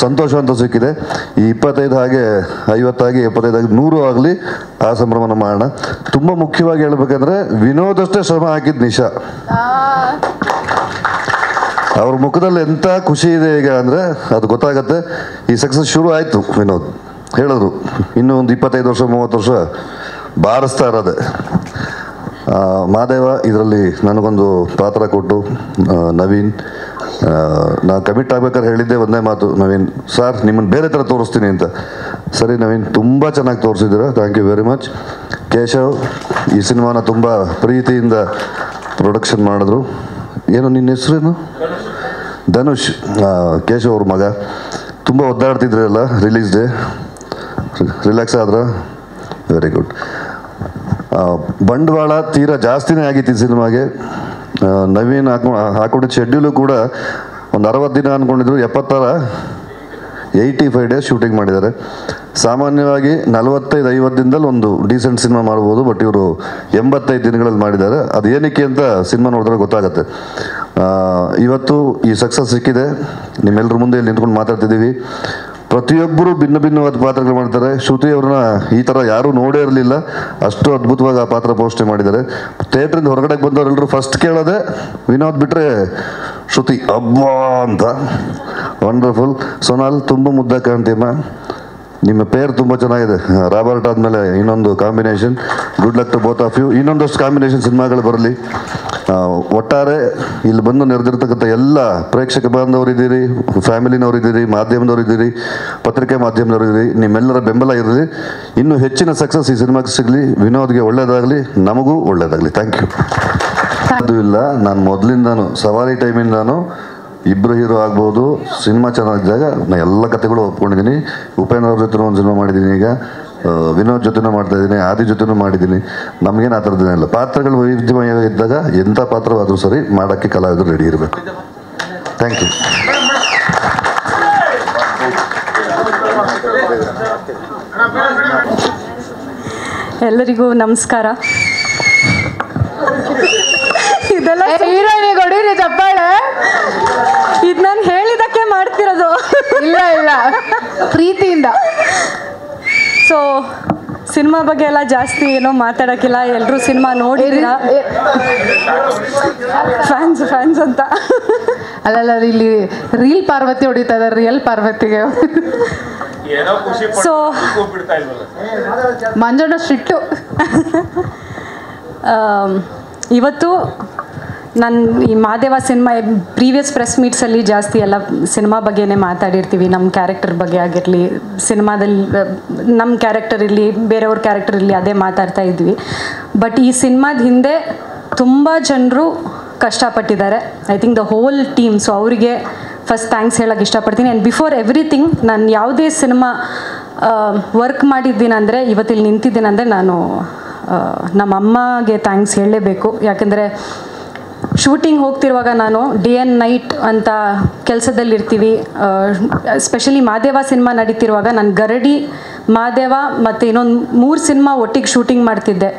ಸಂತೋಷ ಅಂತ ಸಿಕ್ಕಿದೆ. ಈ 25 ಹಾಗೆ 50 ಆಗಿ 75 ಆಗಿ 100 ಆಗಲಿ, ಆ ಸಂಭ್ರಮನ ಮಾಡೋಣ. ತುಂಬ ಮುಖ್ಯವಾಗಿ ಹೇಳ್ಬೇಕಂದ್ರೆ ವಿನೋದಷ್ಟೇ ಶ್ರಮ ಹಾಕಿದ್ದು ನಿಶಾ. ಅವ್ರ ಮುಖದಲ್ಲಿ ಎಂಥ ಖುಷಿ ಇದೆ ಈಗ ಅಂದರೆ ಅದು ಗೊತ್ತಾಗತ್ತೆ. ಈ ಸಕ್ಸಸ್ ಶುರು ಆಯಿತು. ವಿನೋದ್ ಹೇಳಿದ್ರು ಇನ್ನೂ ಒಂದು 25 ವರ್ಷ 30 ವರ್ಷ ಬಾರಿಸ್ತಾ ಇರೋದೆ. ಮಹಾದೇವ ಇದರಲ್ಲಿ ನನಗೊಂದು ಪಾತ್ರ ಕೊಟ್ಟು ನವೀನ್, ನಾನು ಕಮಿಟ್ ಆಗ್ಬೇಕಾದ್ರೆ ಹೇಳಿದ್ದೆ ಒಂದೇ ಮಾತು, ನವೀನ್ ಸರ್ ನಿಮ್ಮನ್ನು ಬೇರೆ ಥರ ತೋರಿಸ್ತೀನಿ ಅಂತ. ಸರಿ ನವೀನ್, ತುಂಬ ಚೆನ್ನಾಗಿ ತೋರಿಸಿದ್ದೀರಾ, thank you very much. Keshav ಈ ಸಿನಿಮಾನ ತುಂಬ ಪ್ರೀತಿಯಿಂದ ಪ್ರೊಡಕ್ಷನ್ ಮಾಡಿದ್ರು. ಏನು ನಿನ್ನ ಹೆಸರೇನು? ಧನುಷ್. ಕೇಶವ್ ಅವ್ರ ಮಗ. ತುಂಬ ಒದ್ದಾಡ್ತಿದ್ರಲ್ಲ ರಿಲೀಸ್ ಡೇ, ರಿಲ್ಯಾಕ್ಸ್ ಆದ್ರ? Very good. ಬಂಡವಾಳ ತೀರಾ ಜಾಸ್ತಿನೇ ಆಗಿತ್ತು ಈ ಸಿನಿಮಾಗೆ. ನವೀನ್ ಹಾಕೊಂಡಿದ್ದ ಶೆಡ್ಯೂಲು ಕೂಡ ಒಂದು 60 ದಿನ ಅಂದ್ಕೊಂಡಿದ್ರು, 85 ಡೇಸ್ ಶೂಟಿಂಗ್ ಮಾಡಿದ್ದಾರೆ. ಸಾಮಾನ್ಯವಾಗಿ 45-50 ದಿನದಲ್ಲಿ ಒಂದು ಡೀಸೆಂಟ್ ಸಿನಿಮಾ ಮಾಡ್ಬೋದು, ಬಟ್ ಇವರು 85 ದಿನಗಳಲ್ಲಿ ಮಾಡಿದ್ದಾರೆ. ಅದು ಏನಕ್ಕೆ ಅಂತ ಸಿನಿಮಾ ನೋಡಿದ್ರೆ ಗೊತ್ತಾಗುತ್ತೆ. ಇವತ್ತು ಈ ಸಕ್ಸಸ್ ಸಿಕ್ಕಿದೆ, ನಿಮ್ಮೆಲ್ಲರ ಮುಂದೆ ಇಲ್ಲಿ ನಿಂತ್ಕೊಂಡು ಮಾತಾಡ್ತಿದ್ದೀವಿ. ಪ್ರತಿಯೊಬ್ಬರು ಭಿನ್ನ ಭಿನ್ನವಾದ ಪಾತ್ರಗಳು ಮಾಡ್ತಾರೆ. ಶ್ರುತಿ ಅವ್ರನ್ನ ಈ ಥರ ಯಾರೂ ನೋಡೇ ಇರಲಿಲ್ಲ, ಅಷ್ಟು ಅದ್ಭುತವಾಗಿ ಆ ಪಾತ್ರ ಪೋಷಣೆ ಮಾಡಿದ್ದಾರೆ. ಥಿಯೇಟ್ರಿಂದ ಹೊರಗಡೆಗೆ ಬಂದವರೆಲ್ಲರೂ ಫಸ್ಟ್ ಕೇಳೋದೆ ವಿನೋದ್ ಬಿಟ್ಟರೆ ಶ್ರುತಿ ಅಬ್ಬಾ ಅಂತ. ವಂಡರ್ಫುಲ್. ಸೋನಾಲ್, ತುಂಬ ಮುದ್ದ ಕಾಣ್ತೀಯಮ್ಮ, ನಿಮ್ಮ ಪೇರ್ ತುಂಬ ಚೆನ್ನಾಗಿದೆ. ರಾಬರ್ಟ್ ಆದಮೇಲೆ ಇನ್ನೊಂದು combination. Good luck to both of you. ಇನ್ನೊಂದಷ್ಟು ಕಾಂಬಿನೇಷನ್ ಸಿನಿಮಾಗಳು ಬರಲಿ. ಒಟ್ಟಾರೆ ಇಲ್ಲಿ ಬಂದು ನೆರೆದಿರ್ತಕ್ಕಂಥ ಎಲ್ಲ ಪ್ರೇಕ್ಷಕ ಬಾಂಧವರಿದ್ದೀರಿ, ಫ್ಯಾಮಿಲಿನವರಿದ್ದೀರಿ, ಮಾಧ್ಯಮದವರಿದ್ದೀರಿ, ಪತ್ರಿಕೆ ಮಾಧ್ಯಮದವರಿದ್ದೀರಿ, ನಿಮ್ಮೆಲ್ಲರ ಬೆಂಬಲ ಇರಲಿ. ಇನ್ನೂ ಹೆಚ್ಚಿನ ಸಕ್ಸಸ್ ಈ ಸಿನಿಮಾಗೆ ಸಿಗಲಿ. ವಿನೋದ್ಗೆ ಒಳ್ಳೇದಾಗಲಿ, ನಮಗೂ ಒಳ್ಳೇದಾಗಲಿ. Thank you. ಅದು ಇಲ್ಲ, ನಾನು ಮೊದಲಿಂದಾನು ಸವಾರಿ ಟೈಮಿಂದಾನು ಇಬ್ಬರು ಹೀರೋ ಆಗ್ಬೋದು, ಸಿನಿಮಾ ಚೆನ್ನಾಗಿದ್ದಾಗ ನಾನು ಎಲ್ಲ ಕಥೆಗಳು ಒಪ್ಕೊಂಡಿದ್ದೀನಿ. ಉಪೇಂದ್ರ ಅವ್ರ ಜೊತೆ ಒಂದು ಸಿನಿಮಾ ಮಾಡಿದ್ದೀನಿ, ಈಗ ವಿನೋದ್ ಜೊತೆನೂ ಮಾಡ್ತಾ ಇದ್ದೀನಿ, ಆದಿ ಜೊತೆನೂ ಮಾಡಿದ್ದೀನಿ. ನಮಗೇನು ಆ ಥರದ್ದೇನಿಲ್ಲ. ಪಾತ್ರಗಳು ವೈವಿಧ್ಯಮಯ ಇದ್ದಾಗ ಎಂಥ ಪಾತ್ರವಾದರೂ ಸರಿ ಮಾಡೋಕ್ಕೆ ಕಲಾವಿದರು ರೆಡಿ ಇರಬೇಕು. Thank you. ಎಲ್ಲರಿಗೂ ನಮಸ್ಕಾರ. ಇದೆಲ್ಲ ಚಪ್ಪಾಳೆ ಇದು ನಾನು ಹೇಳಿದಕ್ಕೆ ಮಾಡ್ತಿರೋದು. ಇಲ್ಲ ಇಲ್ಲ, ಪ್ರೀತಿಯಿಂದ. ಸೊ ಸಿನಿಮಾ ಬಗ್ಗೆ ಎಲ್ಲ ಜಾಸ್ತಿ ಏನೋ ಮಾತಾಡೋಕ್ಕಿಲ್ಲ, ಎಲ್ಲರೂ ಸಿನಿಮಾ ನೋಡಿದ್ದೀರಾ. ಫ್ಯಾನ್ಸ್ ಅಂತ ಅಲ್ಲಲ್ಲ, ಇಲ್ಲಿ ರೀಲ್ ಪಾರ್ವತಿ ಹೊಡಿತಾ ಇದ್ದಾರೆ, ರಿಯಲ್ ಪಾರ್ವತಿಗೆ. So Manjanna strict. ಇವತ್ತು ನಾನು ಈ ಮಹಾದೇವ ಸಿನಿಮಾ ಪ್ರೀವಿಯಸ್ ಪ್ರೆಸ್ ಮೀಟ್ಸಲ್ಲಿ ಜಾಸ್ತಿ ಎಲ್ಲ ಸಿನಿಮಾ ಬಗ್ಗೆನೇ ಮಾತಾಡಿರ್ತೀವಿ. ನಮ್ಮ ಕ್ಯಾರೆಕ್ಟರ್ ಬಗ್ಗೆ ಆಗಿರಲಿ, ಸಿನಿಮಾದಲ್ಲಿ ನಮ್ಮ ಕ್ಯಾರೆಕ್ಟರ್ ಇರಲಿ, ಬೇರೆಯವ್ರ ಕ್ಯಾರೆಕ್ಟರ್ ಇರಲಿ, ಅದೇ ಮಾತಾಡ್ತಾ ಇದ್ವಿ. ಬಟ್ ಈ ಸಿನಿಮಾದ ಹಿಂದೆ ತುಂಬ ಜನರು ಕಷ್ಟಪಟ್ಟಿದ್ದಾರೆ. I think the whole team. So ಅವರಿಗೆ ಫಸ್ಟ್ ಥ್ಯಾಂಕ್ಸ್ ಹೇಳೋಕ್ಕೆ ಇಷ್ಟಪಡ್ತೀನಿ. ಆ್ಯಂಡ್ ಬಿಫೋರ್ ಎವ್ರಿಥಿಂಗ್, ನಾನು ಯಾವುದೇ ಸಿನಿಮಾ ವರ್ಕ್ ಮಾಡಿದ್ದೀನಂದರೆ, ಇವತ್ತಿಲ್ಲಿ ನಿಂತಿದ್ದೀನಂದರೆ ನಾನು ನಮ್ಮ ಅಮ್ಮಗೆ ಥ್ಯಾಂಕ್ಸ್ ಹೇಳಲೇಬೇಕು. ಯಾಕೆಂದರೆ ಶೂಟಿಂಗ್ ಹೋಗ್ತಿರುವಾಗ ನಾನು ಡೇ ಆ್ಯಂಡ್ ನೈಟ್ ಅಂತ ಕೆಲಸದಲ್ಲಿರ್ತೀವಿ. ಸ್ಪೆಷಲಿ ಮಹಾದೇವ ಸಿನಿಮಾ ನಡೀತಿರುವಾಗ ನಾನು ಗರಡಿ, ಮಹಾದೇವ ಮತ್ತು ಇನ್ನೊಂದು 3 ಸಿನಿಮಾ ಒಟ್ಟಿಗೆ ಶೂಟಿಂಗ್ ಮಾಡ್ತಿದ್ದೆ.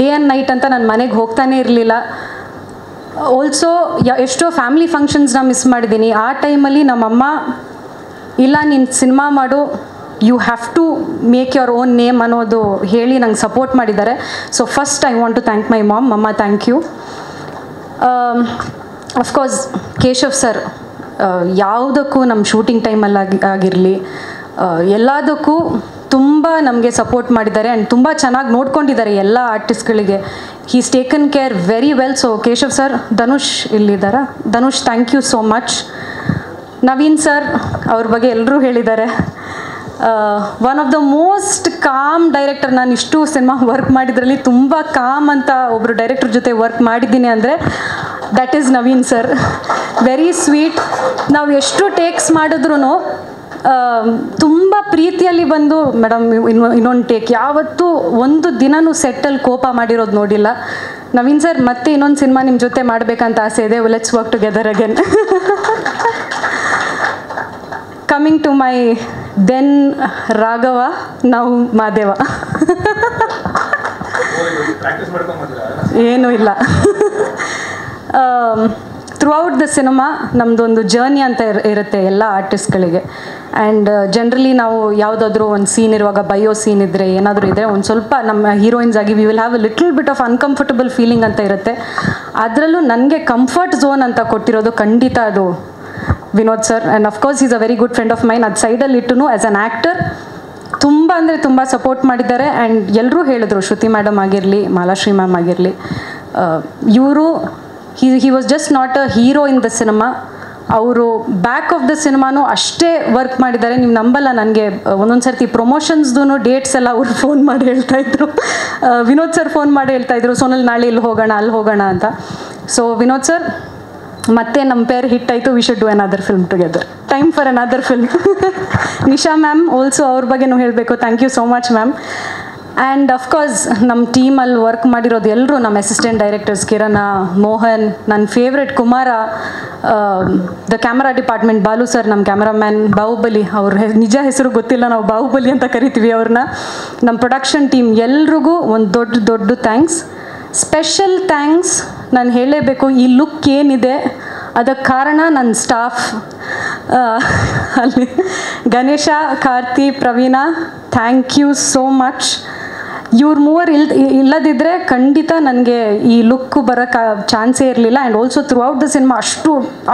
ಡೇ ಆ್ಯಂಡ್ ನೈಟ್ ಅಂತ ನಾನು ಮನೆಗೆ ಹೋಗ್ತಾನೇ ಇರಲಿಲ್ಲ. ಆಲ್ಸೋ ಎಷ್ಟೋ ಫ್ಯಾಮಿಲಿ ಫಂಕ್ಷನ್ಸ್ನ ಮಿಸ್ ಮಾಡಿದ್ದೀನಿ. ಆ ಟೈಮಲ್ಲಿ ನಮ್ಮಮ್ಮ ಇಲ್ಲ ನೀನು ಸಿನಿಮಾ ಮಾಡು, you have to make your own name ಅನ್ನೋದು ಹೇಳಿ ನಂಗೆ ಸಪೋರ್ಟ್ ಮಾಡಿದ್ದಾರೆ. So first I want to thank my mom. ಮಮ್ಮ thank you. Of course Keshav sir ಯಾವುದಕ್ಕೂ ನಮ್ಮ ಶೂಟಿಂಗ್ ಟೈಮಲ್ಲಿ ಆಗಿರಲಿ ಎಲ್ಲದಕ್ಕೂ ತುಂಬ ನಮಗೆ ಸಪೋರ್ಟ್ ಮಾಡಿದ್ದಾರೆ ಆ್ಯಂಡ್ ತುಂಬ ಚೆನ್ನಾಗಿ ನೋಡ್ಕೊಂಡಿದ್ದಾರೆ ಎಲ್ಲ ಆರ್ಟಿಸ್ಟ್ಗಳಿಗೆ. He's taken care very well. So Keshav sir. Dhanush ಇಲ್ಲಿದ್ದಾರಾ? Dhanush, thank you so much. Naveen sir ಅವ್ರ ಬಗ್ಗೆ ಎಲ್ಲರೂ ಹೇಳಿದ್ದಾರೆ. One of the most calm director. ನಾನು ಇಷ್ಟು ಸಿನಿಮಾ ವರ್ಕ್ ಮಾಡಿದ್ರಲ್ಲಿ ತುಂಬ ಕಾಮ್ ಅಂತ ಒಬ್ಬರು ಡೈರೆಕ್ಟರ್ ಜೊತೆ ವರ್ಕ್ ಮಾಡಿದ್ದೀನಿ ಅಂದರೆ that is Naveen sir. Very sweet. ನಾವು ಎಷ್ಟು ಟೇಕ್ಸ್ ಮಾಡಿದ್ರೂ ತುಂಬ ಪ್ರೀತಿಯಲ್ಲಿ ಬಂದು ಮೇಡಮ್ ಇನ್ನೊಂದು ಟೇಕ್, ಯಾವತ್ತೂ ಒಂದು ದಿನವೂ ಸೆಟ್ಟಲ್ಲಿ ಕೋಪ ಮಾಡಿರೋದು ನೋಡಿಲ್ಲ. ನವೀನ್ ಸರ್, ಮತ್ತೆ ಇನ್ನೊಂದು ಸಿನಿಮಾ ನಿಮ್ಮ ಜೊತೆ ಮಾಡಬೇಕಂತ ಆಸೆ ಇದೆ. Let's work together again. Coming to my then Raghava, ನಾವು ಮಹಾದೇವ. ಏನೂ ಇಲ್ಲ. ಥ್ರೂಔಟ್ ದ ಸಿನಿಮಾ ನಮ್ಮದೊಂದು ಜರ್ನಿ ಅಂತ ಇರುತ್ತೆ ಎಲ್ಲ ಆರ್ಟಿಸ್ಟ್ಗಳಿಗೆ. ಆ್ಯಂಡ್ ಜನರಲಿ ನಾವು ಯಾವುದಾದ್ರೂ ಒಂದು ಸೀನ್ ಇರುವಾಗ, ಬಯೋ ಸೀನ್ ಇದ್ದರೆ, ಏನಾದರೂ ಇದ್ದರೆ ಒಂದು ಸ್ವಲ್ಪ ನಮ್ಮ ಹೀರೋಯಿನ್ಸ್ ಆಗಿ we will have a little bit of uncomfortable feeling ಅಂತ ಇರುತ್ತೆ. ಅದರಲ್ಲೂ ನನಗೆ ಕಂಫರ್ಟ್ ಝೋನ್ ಅಂತ ಕೊಟ್ಟಿರೋದು ಖಂಡಿತ ಅದು Vinod sir. And of course is a very good friend of main. ಅದು ಸೈಡಲ್ಲಿ ಇಟ್ಟು ಆ್ಯಸ್ ಅನ್ ಆ್ಯಕ್ಟರ್ ತುಂಬ ಅಂದರೆ ತುಂಬ ಸಪೋರ್ಟ್ ಮಾಡಿದ್ದಾರೆ. ಆ್ಯಂಡ್ ಎಲ್ಲರೂ ಹೇಳಿದ್ರು, ಶ್ರುತಿ ಮೇಡಮ್ ಆಗಿರಲಿ, ಮಾಲಾಶ್ರೀ ಮ್ಯಾಮ್ ಆಗಿರಲಿ, ಇವರು he was just not a hero in the cinema, ಅವರು ಬ್ಯಾಕ್ ಆಫ್ ದ ಸಿನಿಮಾನು ಅಷ್ಟೇ ವರ್ಕ್ ಮಾಡಿದ್ದಾರೆ. ನೀವು ನಂಬಲ್ಲ, ನನಗೆ ಒಂದೊಂದು ಸರ್ತಿ ಪ್ರಮೋಷನ್ಸ್ದು ಡೇಟ್ಸ್ ಎಲ್ಲ ಅವ್ರು ಫೋನ್ ಮಾಡಿ ಹೇಳ್ತಾಯಿದ್ರು, ವಿನೋದ್ ಸರ್ ಫೋನ್ ಮಾಡಿ ಹೇಳ್ತಾಯಿದ್ರು, ಸೋನಲ್ ನಾಳೆ ಇಲ್ಲಿ ಹೋಗೋಣ ಅಲ್ಲಿ ಹೋಗೋಣ ಅಂತ. ಸೊ ವಿನೋದ್ ಸರ್, ಮತ್ತೆ ನಮ್ಮ ಪೇರ್ ಹಿಟ್ ಆಯಿತು, we should do another film together, time for another film. Nisha ma'am also ಅವ್ರ ಬಗ್ಗೆನೂ ಹೇಳಬೇಕು, thank you so much ma'am. And of course ನಮ್ಮ ಟೀಮಲ್ಲಿ ವರ್ಕ್ ಮಾಡಿರೋದು ಎಲ್ಲರೂ, ನಮ್ಮ ಅಸಿಸ್ಟೆಂಟ್ ಡೈರೆಕ್ಟರ್ಸ್ ಕಿರಣ, ಮೋಹನ್, ನನ್ನ favourite Kumara, the camera department Balu sir, ನಮ್ಮ ಕ್ಯಾಮ್ರಾಮ್ಯಾನ್ ಬಾಹುಬಲಿ, ಅವ್ರ ನಿಜ ಹೆಸರು ಗೊತ್ತಿಲ್ಲ, ನಾವು ಬಾಹುಬಲಿ ಅಂತ ಕರಿತೀವಿ ಅವ್ರನ್ನ. ನಮ್ಮ ಪ್ರೊಡಕ್ಷನ್ ಟೀಮ್ ಎಲ್ರಿಗೂ ಒಂದು ದೊಡ್ಡ ದೊಡ್ಡ ಥ್ಯಾಂಕ್ಸ್. ಸ್ಪೆಷಲ್ ಥ್ಯಾಂಕ್ಸ್ ನಾನು ಹೇಳಲೇಬೇಕು, ಈ ಲುಕ್ ಏನಿದೆ ಅದಕ್ಕೆ ಕಾರಣ ನನ್ನ ಸ್ಟಾಫ್. ಅಲ್ಲಿ Ganesha, Karthi, Praveena, thank you so much. ಇವ್ರ ಮೂವರು ಇಲ್ಲದಿದ್ದರೆ ಖಂಡಿತ ನನಗೆ ಈ ಲುಕ್ಕು ಬರೋಕ್ಕೆ ಚಾನ್ಸೇ ಇರಲಿಲ್ಲ. And also throughout the cinema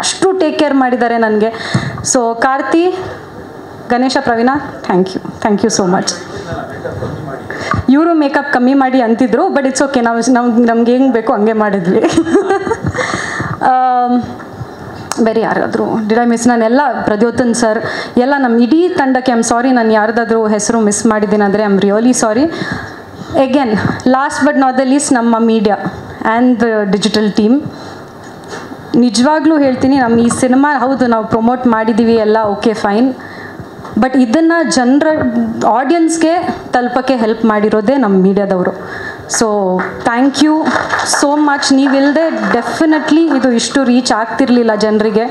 ಅಷ್ಟು ಟೇಕ್ ಕೇರ್ ಮಾಡಿದ್ದಾರೆ ನನಗೆ. So Karthi, Ganesha, Praveena, thank you so much. ಇವರು ಮೇಕಪ್ ಕಮ್ಮಿ ಮಾಡಿ ಅಂತಿದ್ರು, ಬಟ್ ಇಟ್ಸ್ ಓಕೆ, ನಮ್ಗೆ ಹೆಂಗೆ ಬೇಕು ಹಂಗೆ ಮಾಡಿದ್ವಿ. ಬೇರೆ ಯಾರಾದರೂ ಡಿಡ್ ಐ ಮಿಸ್? ನಾನೆಲ್ಲ ಪ್ರದ್ಯೋತನ್ ಸರ್ ಎಲ್ಲ ನಮ್ಮ ಇಡೀ ತಂಡಕ್ಕೆ ಐಮ್ ಸಾರಿ, ನಾನು ಯಾರ್ದಾದ್ರೂ ಹೆಸರು ಮಿಸ್ ಮಾಡಿದ್ದೀನಿ ಅಂದರೆ I'm really sorry. Again last but not the least ನಮ್ಮ media and the digital team. ನಿಜವಾಗ್ಲೂ ಹೇಳ್ತೀನಿ, ನಮ್ಮ ಈ ಸಿನಿಮಾ ಹೌದು ನಾವು ಪ್ರಮೋಟ್ ಮಾಡಿದ್ದೀವಿ ಎಲ್ಲ, ಓಕೆ ಫೈನ್, ಬಟ್ ಇದನ್ನು ಜನರ ಆಡಿಯನ್ಸ್ಗೆ ತಲುಪೋಕ್ಕೆ ಹೆಲ್ಪ್ ಮಾಡಿರೋದೇ ನಮ್ಮ ಮೀಡಿಯಾದವರು. So thank you so much. ನೀವಿಲ್ಲದೆ ಡೆಫಿನೆಟ್ಲಿ ಇದು ಇಷ್ಟು ರೀಚ್ ಆಗ್ತಿರಲಿಲ್ಲ ಜನರಿಗೆ.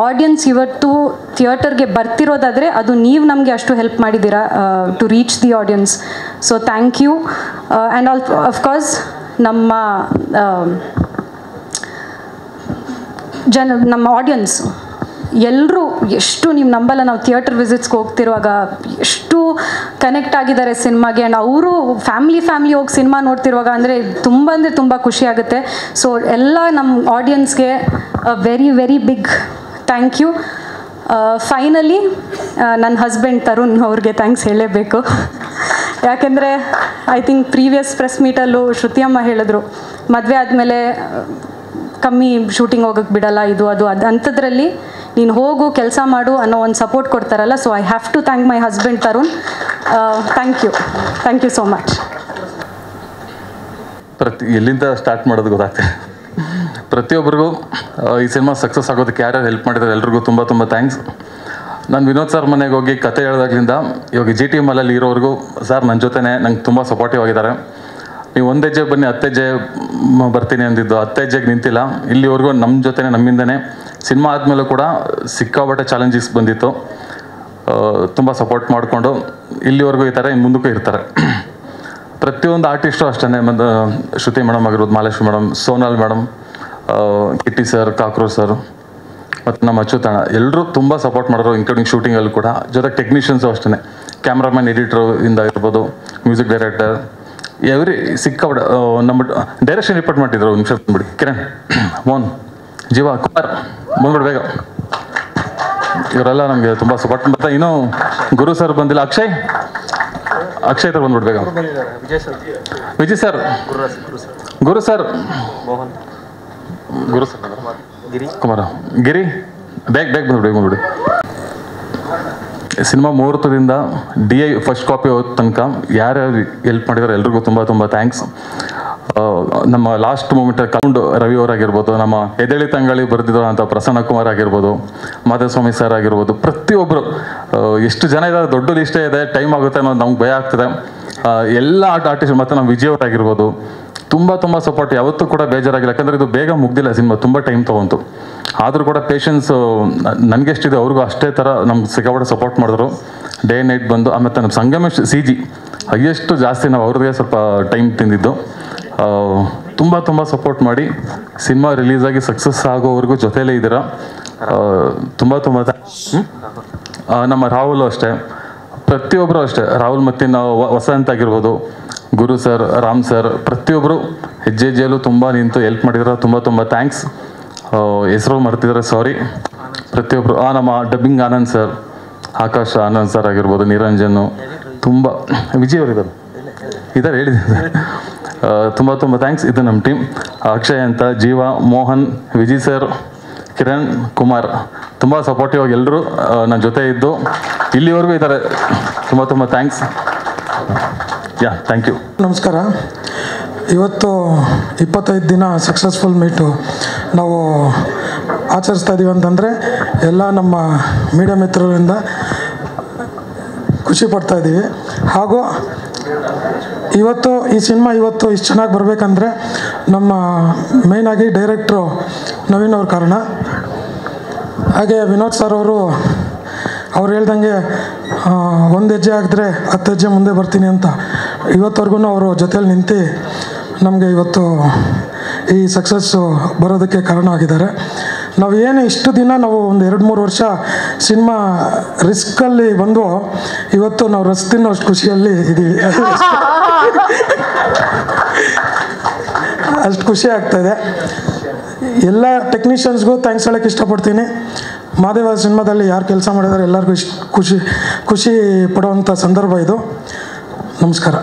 ಆಡಿಯನ್ಸ್ ಇವತ್ತು ಥಿಯೇಟರ್ಗೆ ಬರ್ತಿರೋದಾದರೆ ಅದು ನೀವು ನಮಗೆ ಅಷ್ಟು ಹೆಲ್ಪ್ ಮಾಡಿದ್ದೀರಾ to reach the audience. So thank you. And of course ನಮ್ಮ ನಮ್ಮ ಆಡಿಯನ್ಸ್ ಎಲ್ಲರೂ ಎಷ್ಟು, ನೀವು ನಂಬಲ್ಲ, ನಾವು ಥಿಯೇಟರ್ ವಿಸಿಟ್ಸ್ಗೆ ಹೋಗ್ತಿರುವಾಗ ಎಷ್ಟು ಕನೆಕ್ಟ್ ಆಗಿದ್ದಾರೆ ಸಿನಿಮಾಗೆ. ಆ್ಯಂಡ್ ಅವರು ಫ್ಯಾಮ್ಲಿ ಹೋಗಿ ಸಿನಿಮಾ ನೋಡ್ತಿರುವಾಗ ಅಂದರೆ ತುಂಬ ಖುಷಿ ಆಗುತ್ತೆ. ಸೊ ಎಲ್ಲ ನಮ್ಮ ಆಡಿಯನ್ಸ್ಗೆ very very big thank you. Finally ನನ್ನ ಹಸ್ಬೆಂಡ್ ತರುಣ್ ಅವ್ರಿಗೆ ಥ್ಯಾಂಕ್ಸ್ ಹೇಳಲೇಬೇಕು. ಯಾಕೆಂದರೆ ಐ ಥಿಂಕ್ ಪ್ರೀವಿಯಸ್ ಪ್ರೆಸ್ ಮೀಟಲ್ಲೂ ಶ್ರುತಿಯಮ್ಮ ಹೇಳಿದ್ರು, ಮದುವೆ ಆದಮೇಲೆ ಕಮ್ಮಿ ಶೂಟಿಂಗ್ ಹೋಗೋಕ್ಕೆ ಬಿಡಲ್ಲ, ಇದು ಅದು ಅಂಥದ್ರಲ್ಲಿ ನೀನು ಹೋಗು ಕೆಲಸ ಮಾಡು ಅನ್ನೋ ಒಂದು ಸಪೋರ್ಟ್ ಕೊಡ್ತಾರಲ್ಲ. So I have to thank my husband Tarun. Thank you so much. ಎಲ್ಲಿಂದ ಸ್ಟಾರ್ಟ್ ಮಾಡೋದು ಗೊತ್ತಾಗ್ತದೆ. ಪ್ರತಿಯೊಬ್ಬರಿಗೂ ಈ ಸಿನಿಮಾ ಸಕ್ಸಸ್ ಆಗೋದಕ್ಕೆ ಯಾರ್ಯಾರು ಹೆಲ್ಪ್ ಮಾಡಿದ್ದಾರೆ ಎಲ್ರಿಗೂ ತುಂಬ ಥ್ಯಾಂಕ್ಸ್. ನಾನು ವಿನೋದ್ ಸರ್ ಮನೆಗೆ ಹೋಗಿ ಕತೆ ಹೇಳಿದಾಗಲಿಂದ ಇವಾಗ GT ಮಾಲಲ್ಲಿ ಇರೋವರೆಗೂ ಸರ್ ನನ್ನ ಜೊತೆನೇ ನಂಗೆ ತುಂಬ ಸಪೋರ್ಟಿವ್ ಆಗಿದ್ದಾರೆ. ನೀವು 1 ಹೆಜ್ಜೆ ಬನ್ನಿ 10 ಹೆಜ್ಜೆ ಬರ್ತೀನಿ ಅಂದಿದ್ದು, 10 ಹೆಜ್ಜೆಗೆ ನಿಂತಿಲ್ಲ. ಇಲ್ಲಿವರೆಗೂ ನಮ್ಮ ಜೊತೆನೇ ನಮ್ಮಿಂದನೇ ಸಿನಿಮಾ ಆದಮೇಲೂ ಕೂಡ ಸಿಕ್ಕಾಪಟ್ಟೆ ಚಾಲೆಂಜಸ್ ಬಂದಿತ್ತು. ತುಂಬ ಸಪೋರ್ಟ್ ಮಾಡಿಕೊಂಡು ಇಲ್ಲಿವರೆಗೂ ಇರ್ತಾರೆ, ಇನ್ನು ಮುಂದಕ್ಕೂ ಇರ್ತಾರೆ. ಪ್ರತಿಯೊಂದು ಆರ್ಟಿಸ್ಟು ಅಷ್ಟೇ, ಮತ್ತು ಶ್ರುತಿ ಮೇಡಮ್ ಆಗಿರ್ಬೋದು, Mahalakshmi madam, Sonal madam, Kitty sir, cockroach sir, ಮತ್ತು ನಮ್ಮ ಅಚ್ಯುತಣ್ಣ ಎಲ್ಲರೂ ತುಂಬ ಸಪೋರ್ಟ್ ಮಾಡೋರು, ಇನ್ಕ್ಲೂಡಿಂಗ್ ಶೂಟಿಂಗಲ್ಲಿ ಕೂಡ. ಜೊತೆಗೆ ಟೆಕ್ನಿಷಿಯನ್ಸು ಅಷ್ಟೇ, ಕ್ಯಾಮ್ರಾಮನ್, ಎಡಿಟ್ರು ಇಂದ ಇರ್ಬೋದು, ಮ್ಯೂಸಿಕ್ ಡೈರೆಕ್ಟರ್, ಸಿಕ್ಕಾಪಟ್ಟೆ. ನಮ್ಮ ಡೈರೆಕ್ಷನ್ ಡಿಪಾರ್ಟ್ಮೆಂಟ್ ಇದ್ರು, ನಿಮಿಷ ಬಂದ್ಬಿಡಿ, ಕಿರಣ್, ಮೋಹನ್, ಜೀವ, ಕುಮಾರ್ ಬಂದ್ಬಿಡು ಬೇಗ. ಇವರೆಲ್ಲ ನಮಗೆ ತುಂಬ ಸಪೋರ್ಟ್. ಮತ್ತು ಇನ್ನೂ ಗುರು ಸರ್ ಬಂದಿಲ್ಲ, ಅಕ್ಷಯ್ ಸರ್ ಬಂದ್ಬಿಡು ಬೇಗ. ವಿಜಯ್ ಸರ್, ಗುರು ಸರ್, ಕುಮಾರ, ಗಿರಿ, ಬೇಗ ಬಂದ್ಬಿಡಿ. ಸಿನಿಮಾ ಮುಹೂರ್ತದಿಂದ DI ಫಸ್ಟ್ ಕಾಪಿ ಹೋದ ತನಕ ಯಾರ್ಯಾರು ಹೆಲ್ಪ್ ಮಾಡಿದಾರೆ ಎಲ್ರಿಗೂ ತುಂಬ ಥ್ಯಾಂಕ್ಸ್. ನಮ್ಮ ಲಾಸ್ಟ್ ಮೂಮೆಂಟ್ ಕೌಂಡ್ ರವಿ ಅವರಾಗಿರ್ಬೋದು, ನಮ್ಮ ಎದೆಳಿ ತಂಗಾಳಿ ಬರೆದಿರೋ ಅಂತ ಪ್ರಸನ್ನ ಕುಮಾರ್ ಆಗಿರ್ಬೋದು, ಮಾಧವಸ್ವಾಮಿ ಸರ್ ಆಗಿರ್ಬೋದು, ಪ್ರತಿಯೊಬ್ಬರು ಎಷ್ಟು ಜನ ಇದ್ದಾರೆ, ದೊಡ್ಡ ಲಿಸ್ಟೇ ಇದೆ, ಟೈಮ್ ಆಗುತ್ತೆ ಅನ್ನೋದು ನಮ್ಗೆ ಭಯ ಆಗ್ತದೆ. ಎಲ್ಲ ಆರ್ಟಿಸ್ಟ್, ಮತ್ತು ನಮ್ಮ ವಿಜಯ್ ಅವರಾಗಿರ್ಬೋದು ತುಂಬ ಸಪೋರ್ಟ್, ಯಾವತ್ತೂ ಕೂಡ ಬೇಜಾರಾಗಿಲ್ಲ. ಯಾಕಂದರೆ ಇದು ಬೇಗ ಮುಗ್ದಿಲ್ಲ ಸಿನಿಮಾ, ತುಂಬ ಟೈಮ್ ತೊಗೊಂತು. ಆದರೂ ಕೂಡ ಪೇಷನ್ಸು ನನಗೆಷ್ಟಿದೆ ಅವ್ರಿಗೂ ಅಷ್ಟೇ ಥರ ನಮ್ಗೆ ಸಿಕ್ಕಾಪಟ್ಟೆ ಸಪೋರ್ಟ್ ಮಾಡಿದ್ರು, ಡೇ ನೈಟ್ ಬಂದು. ಆಮೇಲೆ ನಮ್ಮ ಸಂಗಮೇಶ್ CG ಹೈಯೆಸ್ಟು ಜಾಸ್ತಿ ನಾವು ಅವ್ರಿಗೆ ಸ್ವಲ್ಪ ಟೈಮ್ ತಿಂದಿದ್ದು. ತುಂಬ ಸಪೋರ್ಟ್ ಮಾಡಿ ಸಿನಿಮಾ ರಿಲೀಸಾಗಿ ಸಕ್ಸಸ್ ಆಗೋವರೆಗೂ ಜೊತೆಯಲ್ಲೇ ಇದ್ದೀರಾ. ತುಂಬ ನಮ್ಮ ರಾಹುಲ್ ಅಷ್ಟೇ, ಪ್ರತಿಯೊಬ್ಬರು ಅಷ್ಟೇ, ರಾಹುಲ್ ಮತ್ತು ನಾವು ವಸಂತ್ ಆಗಿರ್ಬೋದು, ಗುರು ಸರ್, ರಾಮ್ ಸರ್, ಪ್ರತಿಯೊಬ್ಬರು ಹೆಜ್ಜೆಯಲ್ಲೂ ತುಂಬ ನಿಂತು ಹೆಲ್ಪ್ ಮಾಡಿದ್ರು. ತುಂಬ ಥ್ಯಾಂಕ್ಸ್. ಹೆಸರು ಮರ್ತಿದ್ದಾರೆ, ಸಾರಿ. ಪ್ರತಿಯೊಬ್ಬರು, ನಮ್ಮ dubbing Anand sir, Akash Anand sir ಆಗಿರ್ಬೋದು, ನಿರಂಜನು, ತುಂಬ ವಿಜಯ್ ಅವರು ಇದ್ದಾರೆ ಹೇಳಿದ್ದಾರೆ. ತುಂಬ ತುಂಬ ಥ್ಯಾಂಕ್ಸ್. ಇದು ನಮ್ಮ ಟೀಮ್, ಅಕ್ಷಯ್ ಅಂತ, ಜೀವ, ಮೋಹನ್, ವಿಜಯ್ ಸರ್, ಕಿರಣ್, ಕುಮಾರ್, ತುಂಬ ಸಪೋರ್ಟಿವ್ ಆಗಿ ಎಲ್ಲರೂ ನನ್ನ ಜೊತೆ ಇದ್ದು ಇಲ್ಲಿವರೆಗೂ ಇದ್ದಾರೆ. ತುಂಬ ತುಂಬ ಥ್ಯಾಂಕ್ಸ್. Thank you. ನಮಸ್ಕಾರ. ಇವತ್ತು 25 ದಿನ ಸಕ್ಸಸ್ಫುಲ್ ಮೀಟು ನಾವು ಆಚರಿಸ್ತಾ ಇದ್ದೀವಿ ಅಂತಂದರೆ ಎಲ್ಲ ನಮ್ಮ ಮೀಡಿಯಾ ಮಿತ್ರರಿಂದ ಖುಷಿ ಪಡ್ತಾ ಇದ್ದೀವಿ. ಹಾಗೂ ಇವತ್ತು ಈ ಸಿನಿಮಾ ಇವತ್ತು ಇಷ್ಟು ಚೆನ್ನಾಗಿ ಬರಬೇಕಂದ್ರೆ ನಮ್ಮ ಮೇಯ್ನಾಗಿ ಡೈರೆಕ್ಟ್ರು ನವೀನ್ ಅವ್ರ ಕಾರಣ. ಹಾಗೆ ವಿನೋದ್ ಸರ್ ಅವ್ರು ಹೇಳ್ದಂಗೆ 1 ಹೆಜ್ಜೆ ಹಾಕಿದ್ರೆ 10 ಹೆಜ್ಜೆ ಮುಂದೆ ಬರ್ತೀನಿ ಅಂತ ಇವತ್ತವರೆಗೂ ಅವರು ಜೊತೇಲಿ ನಿಂತು ನಮಗೆ ಇವತ್ತು ಈ ಸಕ್ಸಸ್ಸು ಬರೋದಕ್ಕೆ ಕಾರಣ ಆಗಿದ್ದಾರೆ. ನಾವು ಏನು ಇಷ್ಟು ದಿನ ನಾವು ಒಂದು 2-3 ವರ್ಷ ಸಿನಿಮಾ ರಿಸ್ಕಲ್ಲಿ ಬಂದು ಇವತ್ತು ನಾವು ರಸ್ ತಿನ್ನೋ ಅಷ್ಟು ಖುಷಿಯಲ್ಲಿ ಇದ್ದೀವಿ. ಅಷ್ಟು ಖುಷಿ ಆಗ್ತಾಯಿದೆ. ಎಲ್ಲ ಟೆಕ್ನಿಷಿಯನ್ಸ್ಗೂ ಥ್ಯಾಂಕ್ಸ್ ಹೇಳೋಕ್ಕೆ ಇಷ್ಟಪಡ್ತೀನಿ. ಮಾದೇವ ಸಿನಿಮಾದಲ್ಲಿ ಯಾರು ಕೆಲಸ ಮಾಡಿದ್ದಾರೆ ಎಲ್ಲರಿಗೂ ಖುಷಿ ಪಡುವಂಥ ಸಂದರ್ಭ ಇದು. ನಮಸ್ಕಾರ.